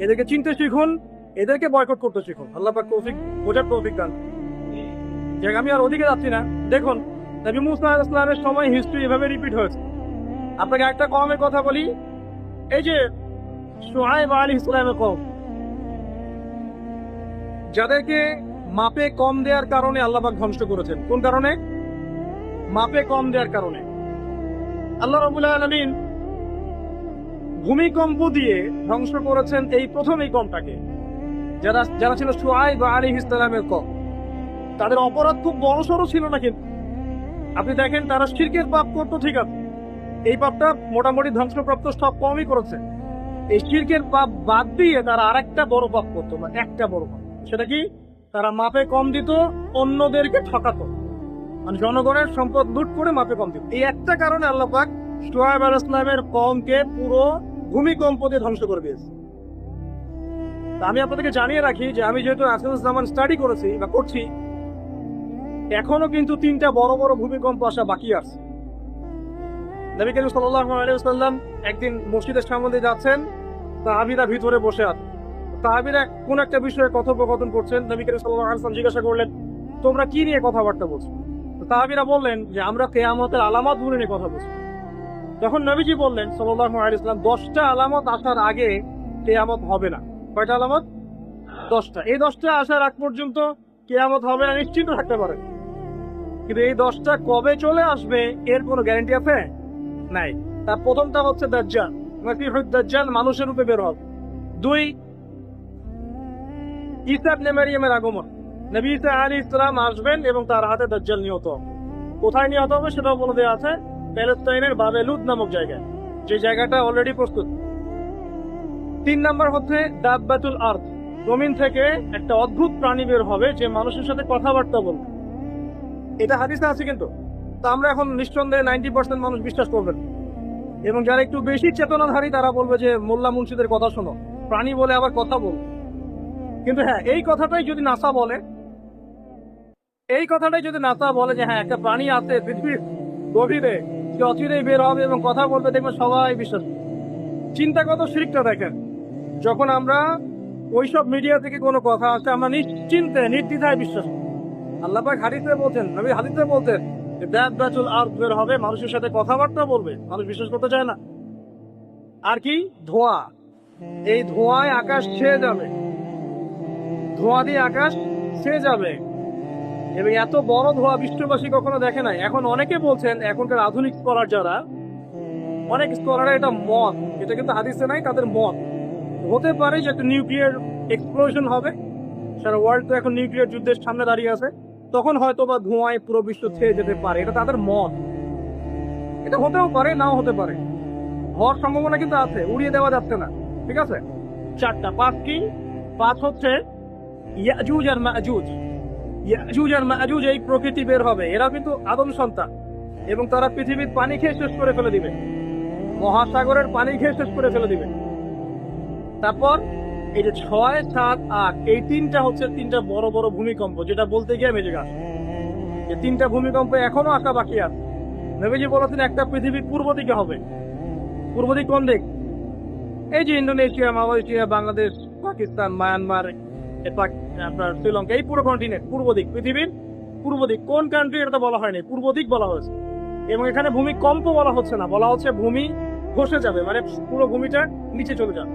এদেরকে চিনতে শিখুন, এদেরকে বয়কট করতে শিখুন। আল্লাহ পাক তৌফিক, বোঝার তৌফিক দান। যাক, আমি আর ওদিকে যাচ্ছি না। দেখুন, নবী মুসা আলাইহিস সালামের সময় হিস্ট্রি এভাবে রিপিট হয়েছে। আপনাকে একটা কওমের কথা বলি, এই যে শুআয়ব আলাইহিস সালামের কওম, যাদেরকে মাপে কম দেওয়ার কারণে আল্লাহ পাক ধ্বংস করেছেন। কোন কারণে? মাপে কম দেওয়ার কারণে। আল্লাহ রাব্বুল আলামিন ভূমিকম্প দিয়ে ধ্বংস করেছেন এই প্রথম এই কমটাকে, যারা ছিল শুআয়ব আলাইহিস সালামের কওম। তাদের অপরাধ খুব বড়সড় ছিল না, কিন্তু আপনি দেখেন তারা শিরকের পাপ করতো, ঠিক আছে, এই পাপটা মোটামুটি ধ্বংসপ্রাপ্ত সব কমই করেছে। এই শিরকের পাপ বাদ দিয়ে তারা আরেকটা বড় পাপ করতো, মানে একটা বড় পাপ। সেটা কি? তারা মাপে কম দিত, অন্যদেরকে ঠকাতো, মানে জনগণের সম্পদ লুট করে মাপে কম দিত। এই একটা কারণে আল্লাহ পাক শুআয়ব আলাইহিস সালামের কওমকে পুরো ভূমিকম্প দিয়ে ধ্বংস করে দিয়েছে। আমি আপনাদেরকে জানিয়ে রাখি যে আমি যেহেতু আখিরুজ্জামান স্টাডি করেছি বা করছি, এখনো কিন্তু 3টা বড় বড় ভূমিকম্প আসা বাকি আছে। নবী করিম সাল্লাল্লাহু আলাইহি ওয়াসাল্লাম একদিন মসজিদের সামনে দিয়ে যাচ্ছেন, সাহাবীরা ভিতরে বসে আছে। সাহাবীরা কোন একটা বিষয়ে কথোপকথন করছেন। নবী করিম সাল্লাল্লাহু আলাইহি ওয়াসাল্লাম জিজ্ঞাসা করলেন, তোমরা কি নিয়ে কথাবার্তা বলছো? সাহাবীরা বললেন যে আমরা কিয়ামতের আলামতগুলো নিয়ে কথা বলছি। তখন নবীজি বললেন সাল্লাল্লাহু আলাইহি ওয়াসাল্লাম, 10টা আলামত আসার আগে কিয়ামত হবে না। কয়টা আলামত? 10টা। এই 10টা আসার আগ পর্যন্ত কিয়ামত হবে না নিশ্চিন্ত থাকতে পারে, কিন্তু এই 10টা কবে চলে আসবে এর কোনো গ্যারান্টি আছে? নাই। তার প্রথমটা হচ্ছে দাজ্জাল, মাসিহুদ দাজ্জাল মানুষের রূপে বের হবে। 2, ঈসা ইবনে মারইয়ামের আগমন। নবী ঈসা আলাইহিস সালাম আসবেন এবং তার হাতে দাজ্জাল নিহত হবে। কোথায় নিহত হবে সেটাও বলে দেওয়া আছে, প্যালেস্তাইনের বাবেলুদ নামক জায়গায়, যে জায়গাটা অলরেডি প্রস্তুত। 3 নাম্বার হচ্ছে দাব্বাতুল আরদ, জমিন থেকে একটা অদ্ভুত প্রাণী বের হবে যে মানুষের সাথে কথাবার্তা বলবে। এটা হাদিসে আছে, কিন্তু তা আমরা এখন নিঃসন্দেহে 90% মানুষ বিশ্বাস করবেন, এবং যারা একটু বেশি চেতনাধারী তারা বলবে যে মোল্লা মুন্সিদের কথা শোনো, প্রাণী বলে আবার কথা বলবে। কিন্তু হ্যাঁ, এই কথাটাই যদি নাসা বলে, যে হ্যাঁ একটা প্রাণী আছে পৃথিবীর গভীরে, সে অচিরেই বের হবে এবং কথা বলবে, দেখবেন সবাই বিশ্বাস। চিন্তা কত শিরকটা দেখেন, যখন আমরা ওইসব মিডিয়া থেকে কোনো কথা আসে আমরা নিশ্চিন্তে নির্দ্বিধায় বিশ্বাস করি। আল্লাহ পাক হাদিসে বলছেন, নবী হাদিসে বলছেন যে দাব্বাতুল আরদ বের হবে, মানুষের সাথে কথাবার্তা বলবে, মানুষ বিশ্বাস করতে চায় না। আর কি? ধোঁয়া। এই ধোঁয়ায় আকাশ ছেয়ে যাবে, ধোঁয়া দিয়ে আকাশ ছেয়ে যাবে, এবং এত বড় ধোঁয়া বিশ্ববাসী কখনো দেখে নাই। এখন অনেকে বলছেন, এখনকার আধুনিক স্কলার যারা, অনেক স্কলাররা এটা মত, এটা কিন্তু হাদিসে নাই, তাদের মত হতে পারে যে একটা নিউক্লিয়ার এক্সপ্লোশন হবে। সারা ওয়ার্ল্ড তো এখন নিউক্লিয়ার যুদ্ধের সামনে দাঁড়িয়ে আছে, তখন হয়তো বা ধোঁয়ায় পুরো বিশ্ব ছেয়ে যেতে পারে, এটা তাদের মত। এটা হতেও পারে, নাও হতে পারে, হওয়ার সম্ভাবনা কিন্তু আছে, উড়িয়ে দেওয়া যাচ্ছে না। ঠিক আছে, 4টা। 5 কি? 5 হচ্ছে ইয়াজুজ আর মাজুজ। ইয়াজুজ আর মাজুজ এই প্রকৃতি বের হবে, এরা কিন্তু আদম সন্তান, এবং তারা পৃথিবীর পানি খেয়ে শেষ করে ফেলে দিবে, মহাসাগরের পানি খেয়ে শেষ করে ফেলে দিবে। তারপর এই যে 6, 7, 8, এই 3টা হচ্ছে 3টা বড় বড় ভূমিকম্প, যেটা বলতে গিয়ে মেজে গেছে। এই 3টা ভূমিকম্প এখনো আসা বাকি আছে। নবীজি বলেছেন একটা পৃথিবীর পূর্ব দিকে হবে। পূর্ব দিক কোন দিক? এই যে Indonesia, Malaysia, Bangladesh, Pakistan, Myanmar, আপনার শ্রীলঙ্কা, এই পুরো কন্টিনেন্ট পূর্ব দিক, পৃথিবীর পূর্ব দিক। কোন কান্ট্রি এটা বলা হয়নি, পূর্ব দিক বলা হয়েছে। এবং এখানে ভূমিকম্প বলা হচ্ছে না, বলা হচ্ছে ভূমি ধসে যাবে, মানে পুরো ভূমিটা নিচে চলে যাবে।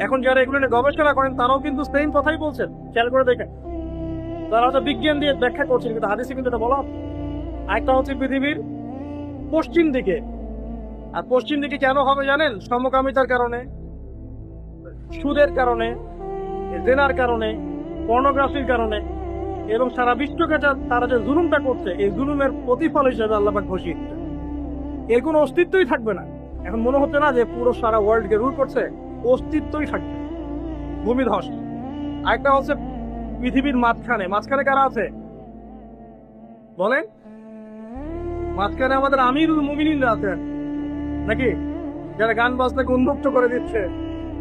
এখন যারা এগুলো নিয়ে গবেষণা করেন তারাও কিন্তু সেম কথাই বলছেন, খেয়াল করে দেখেন। তারা হয়তো বিজ্ঞান দিয়ে ব্যাখ্যা করছেন, কিন্তু হাদিসে কিন্তু এটা বলা। আরেকটা হচ্ছে পৃথিবীর পশ্চিম দিকে। আর পশ্চিম দিকে কেন হবে জানেন? সমকামিতার কারণে, সুদের কারণে, জেনার কারণে, পর্নোগ্রাফির কারণে, এবং সারা বিশ্বকে তারা যে জুলুমটা করছে, এই জুলুমের প্রতিফল হিসেবে আল্লাহ পাক ঘোষিত, এর কোনো অস্তিত্বই থাকবে না। এখন মনে হচ্ছে না যে পুরো সারা ওয়ার্ল্ডকে রুল করছে, অস্তিত্বই থাকবে, ভূমিধস। আরেকটা হচ্ছে পৃথিবীর মাঝখানে কারা আছে বলেন? মাঝখানে আমাদের আমিরুল মুমিনিনরা আছেন নাকি, যারা গান বাজনাকে উন্মুক্ত করে দিচ্ছে,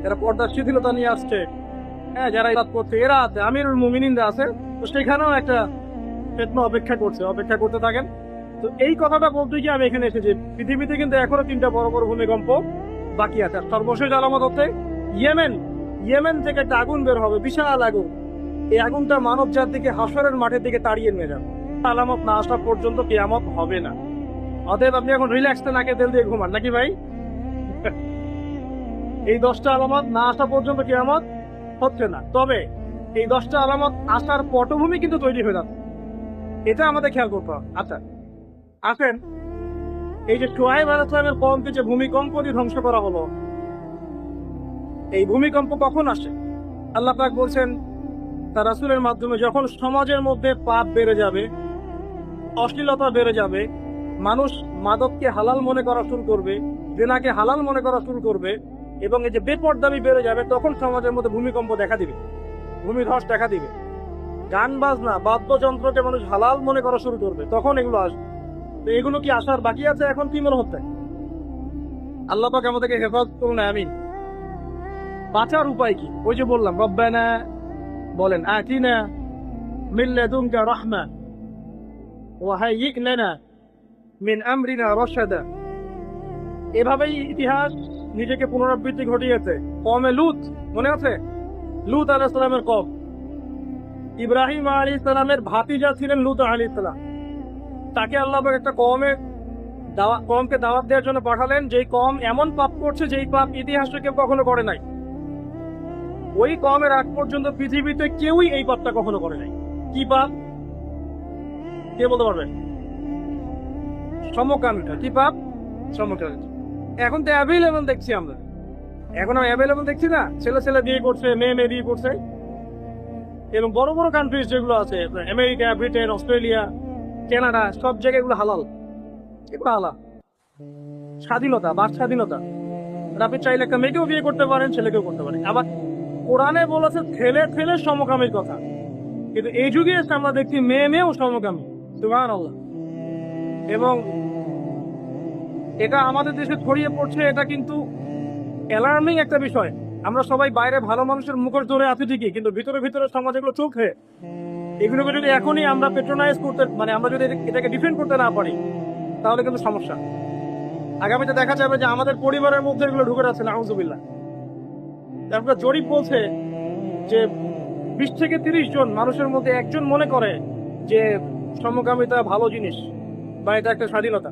যারা পর্দার শিথিলতা নিয়ে আসছে, হ্যাঁ, যারা ইবাদত করছে, এরা আছে, আমিরুল মুমিনিনরা আছে। তো সেখানেও একটা ফিতনা অপেক্ষা করতে থাকেন। তো এই কথাটা বলতে গিয়ে আমি এখানে এসেছি, পৃথিবীতে কিন্তু এখনো 3টা বড় বড় ভূমিকম্প বাকি আছে। সর্বশেষ আলামত হচ্ছে ইয়েমেন থেকে একটা আগুন বের হবে, বিশাল আগুন। এই আগুনটা মানব জাতিকে হাসরের মাঠের দিকে তাড়িয়ে নিয়ে যাবে। আলামত না আসা পর্যন্ত কিয়ামত হবে না। অতএব আপনি এখন রিল্যাক্সে নাকে তেল দিয়ে ঘুমান নাকি ভাই? এই 10টা আলামত না আসা পর্যন্ত কিয়ামত হচ্ছে না। তবে এই 10টা আলামত আসার পটভূমি কিন্তু তৈরি হয়ে যাচ্ছে, এটা আমাদের খেয়াল করতে হবে। আচ্ছা আসেন, এই যে শুআয়ব আলাইহিস সালামের কওমকে যে ভূমিকম্প দিয়ে ধ্বংস করা হলো, এই ভূমিকম্প কখন আসে? আল্লাহ পাক বলছেন তার রাসূলের মাধ্যমে, যখন সমাজের মধ্যে পাপ বেড়ে যাবে, অশ্লীলতা বেড়ে যাবে, মানুষ মাদককে হালাল মনে করা শুরু করবে, জিনাকে হালাল মনে করা শুরু করবে, এবং এই যে বেপরদামি বেড়ে যাবে, তখন সমাজের মধ্যে ভূমিকম্প দেখা দিবে, ভূমিধস দেখা দিবে। গান বাজনা বাদ্যযন্ত্রকে মানুষ হালাল মনে করা শুরু করবে, তখন এগুলো আসবে। তো এগুলো কি আসার বাকি আছে? এখন কি মনে হচ্ছে? আল্লাহ পাক আমাদেরকে হেফাজত করুন, আমিন। বাঁচার উপায় কি? ওই যে বললাম, রব্বানা বলেন, আতিনা মিন লাদুনকা রাহমা ওয়া হাইয়্যি লানা মিন আমরিনা রাশাদা। এভাবেই ইতিহাস নিজেকে পুনরাবৃত্তি ঘটিয়েছে। কওমে লূত, মনে আছে? লূত আলাইহিস সালামের কওম, ইব্রাহিম আলাইহিস সালামের ভাতিজা ছিলেন লূত আলাইহিস সালাম। তাকে আল্লাহ পাক একটা কওমকে দাওয়াত দেওয়ার জন্য পাঠালেন, যেই কওম এমন পাপ করছে যেই পাপ ইতিহাসে কেউ কখনো করে নাই। ওই কওমের আগ পর্যন্ত পৃথিবীতে কেউই এই পাপটা কখনো করে নাই। কি পাপ? কে বলতে পারবেন? সমকামিতা। কি পাপ? সমকামিতা। এখন তো অ্যাভেলেবল দেখছি আমরা, এখন আমি অ্যাভেলেবল দেখছি না, ছেলে বিয়ে করছে, মেয়ে বিয়ে করছে। এবং বড় বড় কান্ট্রিজ যেগুলো আছে, আমেরিকা, ব্রিটেন, অস্ট্রেলিয়া, কানাডা, সব জায়গায় এগুলো হালাল, এগুলো হালাল। স্বাধীনতা, বাক স্বাধীনতা। আপনি চাইলে একটা মেয়েকেও বিয়ে করতে পারেন, ছেলেকেও করতে পারেন। আবার কোরআনে বলেছে ছেলে সমকামীর কথা, কিন্তু এই যুগে এসে আমরা দেখছি মেয়েও সমকামী। সুবহানাল্লাহ। এবং এটা আমাদের দেশে ছড়িয়ে পড়ছে, এটা কিন্তু অ্যালার্মিং একটা বিষয়। আমরা সবাই বাইরে ভালো মানুষের মুখোশ ধরে আছি ঠিকই, কিন্তু ভিতরে সমাজ এগুলো চলছে। এগুলোকে যদি এখনই আমরা পেট্রোনাইজ করতে, মানে আমরা যদি এটাকে ডিফেন্ড করতে না পারি, তাহলে কিন্তু সমস্যা। আগামীতে দেখা যাবে যে আমাদের পরিবারের মধ্যে এগুলো ঢুকে যাচ্ছে, নাউযুবিল্লাহ। একটা জরিপ বলছে যে 20 থেকে 30 জন মানুষের মধ্যে একজন মনে করে যে সমকামিতা ভালো জিনিস বা এটা একটা স্বাধীনতা।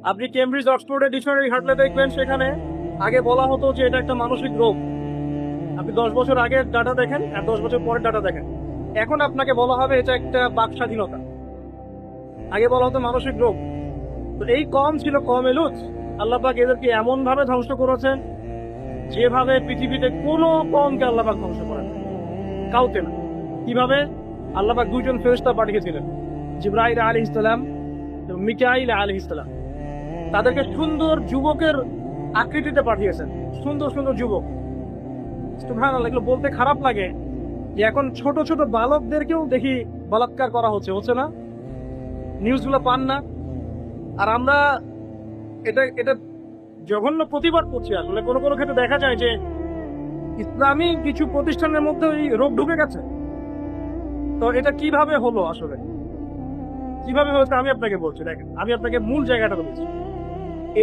আপনি কেমব্রিজ অক্সফোর্ডের ডিকশনারি ঘাটলে দেখবেন, সেখানে আগে বলা হতো যে এটা একটা মানসিক রোগ। আপনি 10 বছর আগের ডাটা দেখেন আর 10 বছর পরের ডাটা দেখেন, এখন আপনাকে বলা হবে এটা একটা বাক স্বাধীনতা। আগে বলা হতো মানসিক রোগ। তো এই কওম ছিল কওমে লূত। আল্লাহ পাক এদেরকে এমন ভাবে ধ্বংস করেছেন যেভাবে পৃথিবীতে কোনো কওমকে আল্লাহ পাক ধ্বংস করেন, কাউকে না। কিভাবে? আল্লাহ পাক 2 জন ফেরেশতা পাঠিয়েছিলেন, জিবরাইল আলাইহিস সালাম এবং মিকাইল আলাইহিস সালাম। তাদেরকে সুন্দর যুবকের আকৃতিতে পাঠিয়েছেন, সুন্দর যুবক। সুবহানাল্লাহ। এগুলো বলতে খারাপ লাগে যে এখন ছোট বালকদেরকেও দেখি বলাৎকার করা হচ্ছে না? নিউজগুলো পান না? আর আমরা এটা জঘন্য প্রতিবাদ করছি। আসলে কোনো ক্ষেত্রে দেখা যায় যে ইসলামী কিছু প্রতিষ্ঠানের মধ্যে এই রোগ ঢুকে গেছে। তো এটা কিভাবে হলো, আসলে কিভাবে হয়েছে আমি আপনাকে বলছি। দেখেন, আমি আপনাকে মূল জায়গাটা বলছি।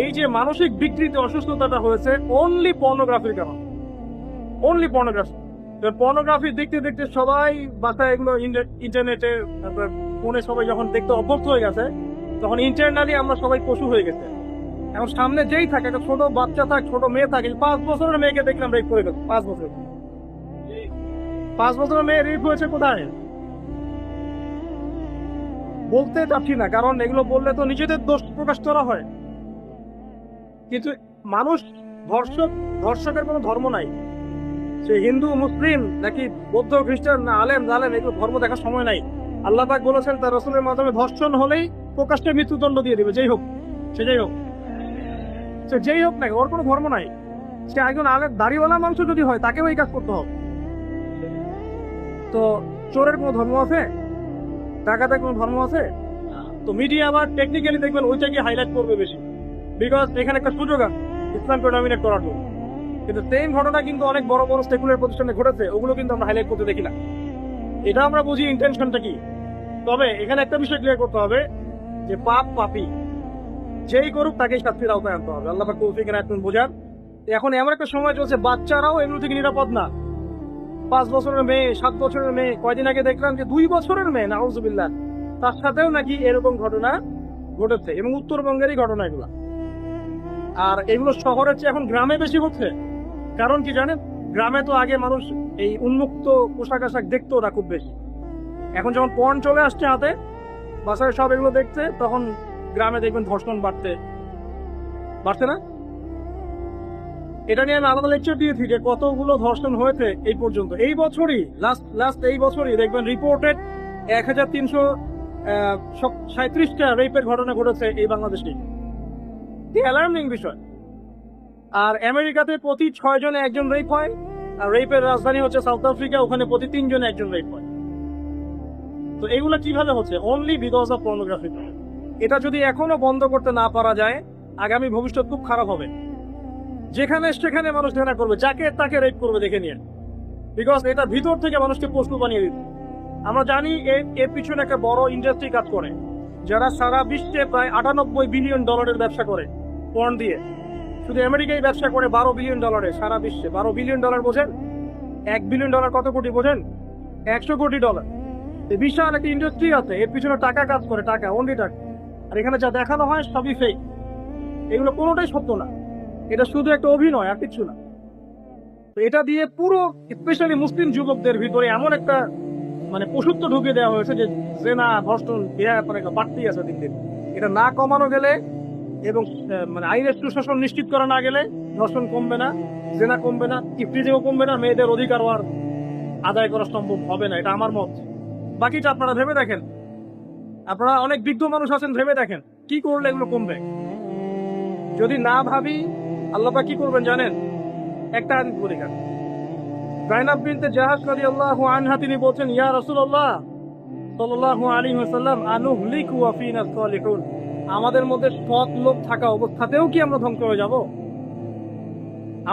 এই যে মানসিক বিকৃতি, অসুস্থতাটা হয়েছে অনলি পর্নোগ্রাফির কারণে, অনলি পর্নোগ্রাফি। পর্নোগ্রাফি দেখতে সবাই বাসায় এগুলো ইন্টারনেটে, ফোনে সবাই যখন দেখতে অভ্যস্ত হয়ে গেছে, তখন ইন্টারনালি আমরা সবাই পশু হয়ে গেছে। এখন সামনে যেই থাকে, একটা ছোট বাচ্চা থাক, ছোট মেয়ে থাকে, 5 বছরের মেয়েকে দেখলাম রেপ করে গেল। 5 বছরের মেয়ে রেপ হয়েছে কোথায়? বলতে চাচ্ছি না, কারণ এগুলো বললে তো নিজেদের দোষ প্রকাশ করা হয়। কিন্তু মানুষ ধর্ষকের কোনো ধর্ম নাই। সে হিন্দু মুসলিম নাকি বৌদ্ধ খ্রিস্টান না আলেম জালেম, এগুলো ধর্ম দেখার সময় নাই। আল্লাহ পাক বলেছেন তার রাসূলের মাধ্যমে ধর্ষণ হলেই প্রকাশ্যে মৃত্যুদণ্ড দিয়ে দিবে, যেই হোক সে যেই হোক, সে যেই হোক না, ওর কোনো ধর্ম নাই। সে একজন আলেম দাড়িওয়ালা মানুষ যদি হয় তাকেও এই কাজ করতে হবে। তো চোরের কোনো ধর্ম আছে? ডাকাতের কোনো ধর্ম আছে? তো মিডিয়া আবার টেকনিক্যালি দেখবেন ওইটাকে হাইলাইট করবে বেশি, বিকজ এখানে একটা সুযোগ আছে ইসলামকে ডমিনেট করার জন্য। কিন্তু সেম ঘটনা কিন্তু অনেক বড় বড় সেকুলার প্রতিষ্ঠানে ঘটেছে, ওগুলো কিন্তু আমরা হাইলাইট করতে দেখি না। এটা আমরা বুঝি ইন্টেনশনটা কি। তবে এখানে একটা বিষয় ক্লিয়ার করতে হবে যে পাপ পাপী যেই করুক তাকেই শাস্তির আওতায় আনতে হবে। আল্লাহ পাক তৌফিক রাখুন বোঝার। এখন এমন একটা সময় চলছে বাচ্চারাও এগুলো থেকে নিরাপদ না। 5 বছরের মেয়ে, 7 বছরের মেয়ে, কয়দিন আগে দেখলাম যে 2 বছরের মেয়ে, নাউজুবিল্লাহ, তার সাথেও নাকি এরকম ঘটনা ঘটেছে, এবং উত্তরবঙ্গেরই ঘটনা এগুলা। আর এগুলো শহরের চেয়ে এখন গ্রামে বেশি হচ্ছে। কারণ কি জানেন, গ্রামে তো আগে মানুষ এই উন্মুক্ত পোশাক আশাক দেখতো না খুব বেশি। এখন যখন পর্ন চলে আসছে হাতে, বাসায় সব এগুলো দেখছে, তখন গ্রামে দেখবেন ধর্ষণ বাড়ছে না? এটা নিয়ে আমি আলাদা লেকচার দিয়েছি যে কতগুলো ধর্ষণ হয়েছে এই পর্যন্ত। এই বছরই লাস্ট এই বছরই দেখবেন রিপোর্টেড 1337টা রেপের ঘটনা ঘটেছে এই বাংলাদেশে। অ্যালার্মিং বিষয়। আর আমেরিকাতে প্রতি 6 জনে একজন রেপ হয়, আর রেপের রাজধানী হচ্ছে সাউথ আফ্রিকা, ওখানে প্রতি 3 জনে একজন রেপ হয়। তো এগুলো কিভাবে হচ্ছে? Only because of pornography. এটা যদি এখনো বন্ধ করতে না পারা যায়, আগামী ভবিষ্যৎ খুব খারাপ হবে। যেখানে সেখানে মানুষ ঘৃণা করবে, যাকে তাকে রেপ করবে দেখে নিয়ে, বিকজ এটা ভিতর থেকে মানুষকে পশু বানিয়ে দিচ্ছে। আমরা জানি এর পিছনে একটা বড় ইন্ডাস্ট্রি কাজ করে, যারা সারা বিশ্বে প্রায় 98 বিলিয়ন ডলারের ব্যবসা করে পর্ন দিয়ে। শুধু আমেরিকায় ব্যবসা করে 12 বিলিয়ন ডলারে, সারা বিশ্বে 12 বিলিয়ন ডলার বোঝেন? 1 বিলিয়ন ডলার কত কোটি বোঝেন? 100 কোটি ডলার। বিশাল একটা ইন্ডাস্ট্রি আছে, এর পিছনে টাকা কাজ করে, টাকা, অনলি টাকা। আর এখানে যা দেখানো হয় সবই ফেক, এগুলো কোনোটাই সত্য না, এটা শুধু একটা অভিনয় আর কিছু না। তো এটা দিয়ে পুরো স্পেশালি মুসলিম যুবকদের ভিতরে এমন একটা মানে পশুত্ব ঢুকিয়ে দেওয়া হয়েছে যে জেনা, ধর্ষণ, বিয়ে বাড়তেই আছে দিন দিন। এটা না কমানো গেলে এবং মানে আইনের সুশাসন নিশ্চিত করা না গেলে ধর্ষণ কমবে না, জেনা কমবে না, ইফতিজিও কমবে না, মেয়েদের অধিকার আর আদায় করা সম্ভব হবে না। এটা আমার মত। বাকিটা আপনারা ভেবে দেখেন, আপনারা অনেক বিজ্ঞ মানুষ আছেন, ভেবে দেখেন কি করলে এগুলো কমবে। যদি না ভাবি, আল্লাহ পাক কি করবেন জানেন? একটা হাদিস বলি। যায়েনব বিনতে জাহাশ রাদিয়াল্লাহু আনহা তিনি বলছেন, ইয়া রাসূলুল্লাহ সাল্লাল্লাহু আলাইহি ওয়াসাল্লাম, আনুহলিকু ওয়া ফিনা সালিহুন, আমাদের মধ্যে সৎ লোক থাকা অবস্থাতেও কি আমরা ধ্বংস হয়ে যাব?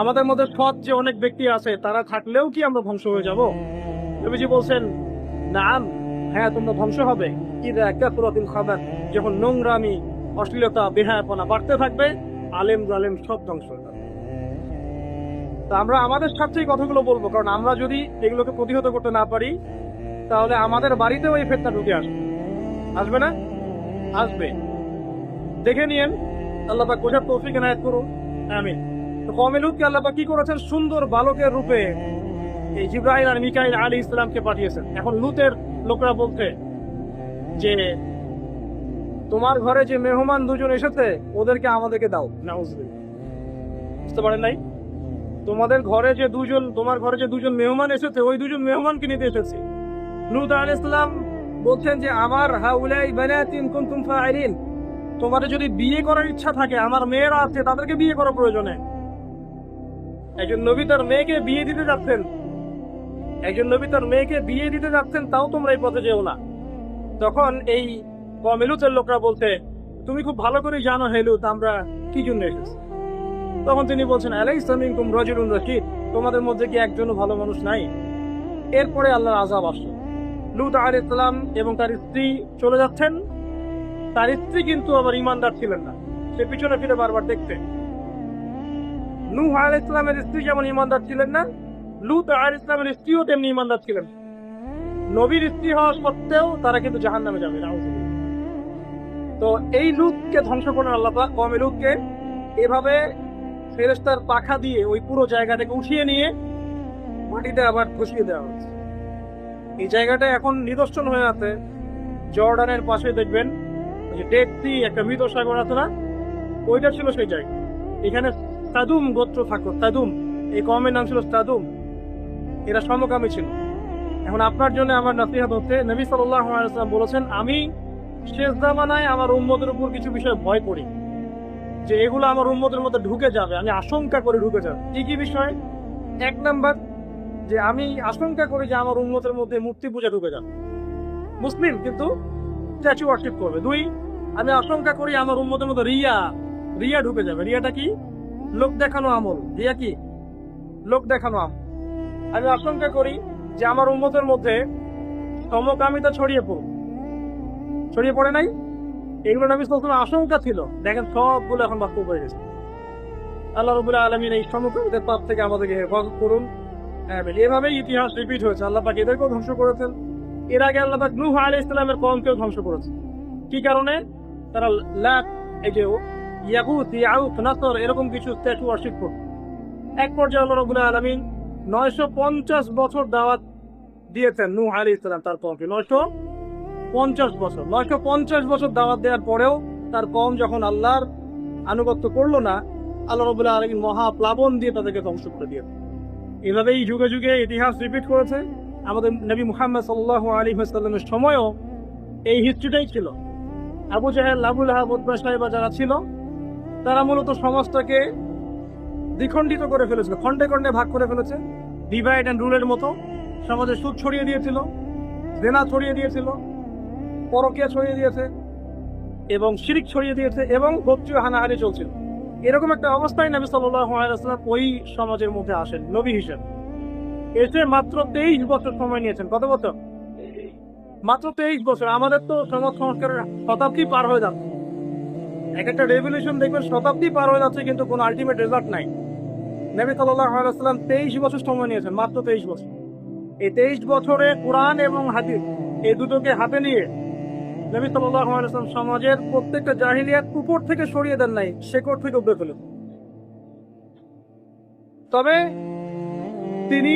আমাদের মধ্যে সৎ যে অনেক ব্যক্তি আছে তারা থাকলেও কি আমরা ধ্বংস হয়ে যাব? নবীজি বলছেন, নাম, হ্যাঁ তোমরা ধ্বংস হবে। ইদা কাসরাতিল খাবার, যখন নোংরামি, অশ্লীলতা, বেহায়াপনা বাড়তে থাকবে, আলেম জালেম সব ধ্বংস হয়ে যাবে। তা আমরা আমাদের স্বার্থেই কথাগুলো বলবো, কারণ আমরা যদি এগুলোকে প্রতিহত করতে না পারি তাহলে আমাদের বাড়িতেও এই ফেতনা ঢুকে আসবে না? আসবে। দেখে নিয়েন, আল্লাহ পাক বোঝার তৌফিক এনায়েত করুন, আমিন। তো কওমে লূতকে আল্লাহ পাক কি করেছেন? সুন্দর বালকের রূপে এই জিবরাইল আর মিকাইল আলাইহিস সালামকে পাঠিয়েছেন। এখন লূতের লোকরা বলতে যে তোমার ঘরে যে মেহমান দুজন এসেছে ওদেরকে আমাদেরকে দাও। নাউজুবিল্লাহ, বুঝতে পারেন নাই? তোমার ঘরে যে দুজন মেহমান এসেছে, ওই দুজন মেহমানকে নিতে এসেছে। লূত আলাইহিস সালাম বলছেন যে আমার হাউলাই বানাতিন কুনতুম ফাইলিন, তোমাদের যদি বিয়ে করার ইচ্ছা থাকে, আমার মেয়েরা আছে, তাদেরকে বিয়ে করার প্রয়োজনে। একজন নবী তার মেয়েকে বিয়ে দিতে যাচ্ছেন, তাও তোমরা এই পথে যেও না। তখন এই কওমে লূতের লোকরা বলতে, তুমি খুব ভালো করে জানো হে লূত আমরা কি জন্য এসেছি। তখন তিনি বলছেন, আলাইসা মিনকুম রাজুলুন রাশীদ, তোমাদের মধ্যে কি একজনও ভালো মানুষ নাই? এরপরে আল্লাহর আযাব আসলো। লূত আলাইহিস সালাম এবং তার স্ত্রী চলে যাচ্ছেন। তার স্ত্রী কিন্তু আবার ঈমানদার ছিলেন না, সে পিছনে ফিরে বারবার দেখতে। নূহ আলাইহিস সালামের স্ত্রী যেমন ঈমানদার ছিলেন না, লূত আলাইহিস সালামের স্ত্রীও তেমনি ঈমানদার ছিলেন। নবীর স্ত্রী হওয়া সত্ত্বেও তারা কিন্তু জাহান্নামে যাবে। নাউজুবিল্লাহ। তো এই লূতকে ধ্বংস করেন আল্লাহ পাক। কওমে লূতকে এভাবে ফেরেশতার পাখা দিয়ে ওই পুরো জায়গাটাকে উঠিয়ে নিয়ে মাটিতে আবার ধসিয়ে দেওয়া হচ্ছে। এই জায়গাটা এখন নিদর্শন হয়ে আছে। জর্ডানের পাশে দেখবেন যে ডেড সি, একটা মৃত সাগর আছে না, ওইটা ছিল সেই জায়গা। এখানে সাদুম গোত্র থাকতো। সাদুম, এই কওমের নাম ছিল সাদুম। এরা সমকামী ছিল। এখন আপনার জন্য আমার নসিহত হচ্ছে, নবী সাল্লাল্লাহু আলাইহি ওয়াসাল্লাম বলেছেন, আমি শেষ জামানায় আমার উম্মতের উপর কিছু বিষয় ভয় করি, যে এগুলো আমার উম্মতের মধ্যে ঢুকে যাবে, আমি আশঙ্কা করে ঢুকে যাবে। কি কি বিষয়? এক নাম্বার, যে আমি আশঙ্কা করি যে আমার উম্মতের মধ্যে মূর্তি পূজা ঢুকে যাবে, মুসলিম কিন্তু স্ট্যাচু ওয়ার্শিপ করবে। দুই, আমি আশঙ্কা করি আমার উম্মতের মধ্যে রিয়া ঢুকে যাবে। রিয়াটা কি? লোক দেখানো আমল। রিয়া কি? লোক দেখানো আমল। আমি আশঙ্কা করি যে আমার উম্মতের মধ্যে সমকামিতা ছড়িয়ে পড়ে নাই। এগুলো নবী সাল্লাল্লাহু আলাইহি ওয়াসাল্লামের আশঙ্কা ছিল। দেখেন সবগুলো এখন বাস্তব হয়ে গেছে। আল্লাহ রাব্বুল আলামিন এই সমকামীদের পাপ থেকে আমাদেরকে হেফাজত করুন। এভাবেই ইতিহাস রিপিট হয়েছে। আল্লাহ পাক এদেরকেও ধ্বংস করেছেন। এর আগে আল্লাহ পাক নূহ আলাইহিস সালামের কওমকেও ধ্বংস করেছেন। কি কারণে? তারা লাত, এই যে ইয়াগুত, ইয়াউক, নাসর এরকম কিছু স্ট্যাচু ওয়ার্শিপ করত। এক পর্যায়ে আল্লাহ রাব্বুল আলামিন 950 বছর দাওয়াত দিয়েছেন নূহ আলাইহিস সালাম তার কওমকে। 950 বছর দাওয়াত দেওয়ার পরেও তার কওম যখন আল্লাহর আনুগত্য করলো না, আল্লাহ রাব্বুল আলামিন মহা প্লাবন দিয়ে তাদেরকে ধ্বংস করে দিয়েছেন। এভাবেই যুগে যুগে ইতিহাস রিপিট করেছে। আমাদের নবী মুহাম্মদ সাল্লাল্লাহু আলাইহি ওয়াসাল্লামের সময়ও এই হিস্ট্রিটাই ছিল। আবু জাহেল, আবু লাহাব, উতবা, সাইবা যারা ছিল, তারা মূলত সমাজটাকে দ্বিখণ্ডিত করে ফেলেছিল, খণ্ডে খণ্ডে ভাগ করে ফেলেছে। ডিভাইড অ্যান্ড রুলের মতো সমাজে সুদ ছড়িয়ে দিয়েছিল, জেনা ছড়িয়ে দিয়েছিল, পরকীয়া ছড়িয়ে দিয়েছে এবং শিরিক ছড়িয়ে দিয়েছে এবং গোত্রীয় হানাহানি চলছিল। এরকম একটা অবস্থায় নবী সাল্লাল্লাহু আলাইহি ওয়াসাল্লাম ওই সমাজের মধ্যে আসেন নবী হিসেবে। এসে মাত্র 23 বছর সময় নিয়েছেন। কত বছর? মাত্র 23 বছর। আমাদের তো সমাজ সংস্কারের শতাব্দী পার হয়ে যাচ্ছে। এক একটা রেভলিউশন দেখবেন শতাব্দী পার হয়ে যাচ্ছে, কিন্তু কোনো আলটিমেট রেজাল্ট নাই। নবী সাল্লাল্লাহু আলাইহি ওয়াসাল্লাম 23 বছর সময় নিয়েছেন, মাত্র 23 বছর। এই 23 বছরে কোরআন এবং হাদিস এই দুটোকে হাতে নিয়ে নবী সাল্লাল্লাহু আলাইহি ওয়াসাল্লাম সমাজের প্রত্যেকটা জাহিলিয়াত উপর থেকে সরিয়ে দেন নাই, শেকড় থেকে উপড়ে ফেলেন। তবে তিনি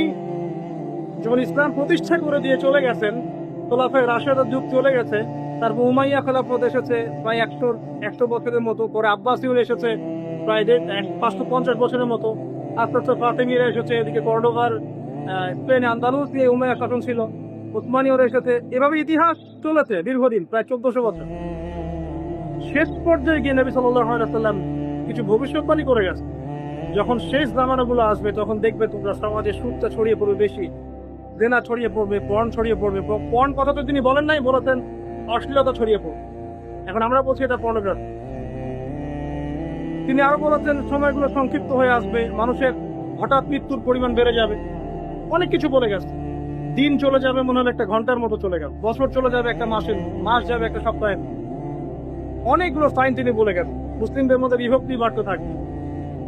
যখন ইসলাম প্রতিষ্ঠা করে দিয়ে চলে গেছেন, খোলাফায়ে রাশিদার যুগ চলে গেছে, তারপর উমাইয়া খেলাফত এসেছে প্রায় 100 বছরের মতো, পরে আব্বাসীয়রা এসেছে প্রায় 550 বছরের মতো, আস্তে আস্তে ফাতেমিরা এসেছে, এদিকে কর্ডোভার স্পেনে আন্দালুস দিয়ে উমাইয়া শাসন ছিল, উসমানীয়রা এসেছে। এভাবে ইতিহাস চলেছে দীর্ঘদিন, প্রায় 1400 বছর। শেষ পর্যায়ে গিয়ে নবী সাল্লাল্লাহু আলাইহি ওয়াসাল্লাম কিছু ভবিষ্যৎবাণী করে গেছে, যখন শেষ জামানাগুলো আসবে তখন দেখবে তোমরা সমাজে সুদটা ছড়িয়ে পড়বে বেশি, জেনা ছড়িয়ে পড়বে, পর্ন ছড়িয়ে পড়বে। পর্ন কথা তো তিনি বলেন নাই, বলেছেন অশ্লীলতা ছড়িয়ে পড়বে। এখন আমরা বলছি এটা পর্নোগ্রাফি। তিনি আরো বলেছেন সময়গুলো সংক্ষিপ্ত হয়ে আসবে, মানুষের হঠাৎ মৃত্যুর পরিমাণ বেড়ে যাবে, অনেক কিছু বলে গেছে। দিন চলে যাবে মনে হলে একটা ঘন্টার মতো চলে গেল, বছর চলে যাবে একটা মাসের, মাস যাবে একটা সপ্তাহের। অনেকগুলো সাইন তিনি বলে গেছেন। মুসলিমদের মধ্যে বিভক্তি বাড়তে থাকবে,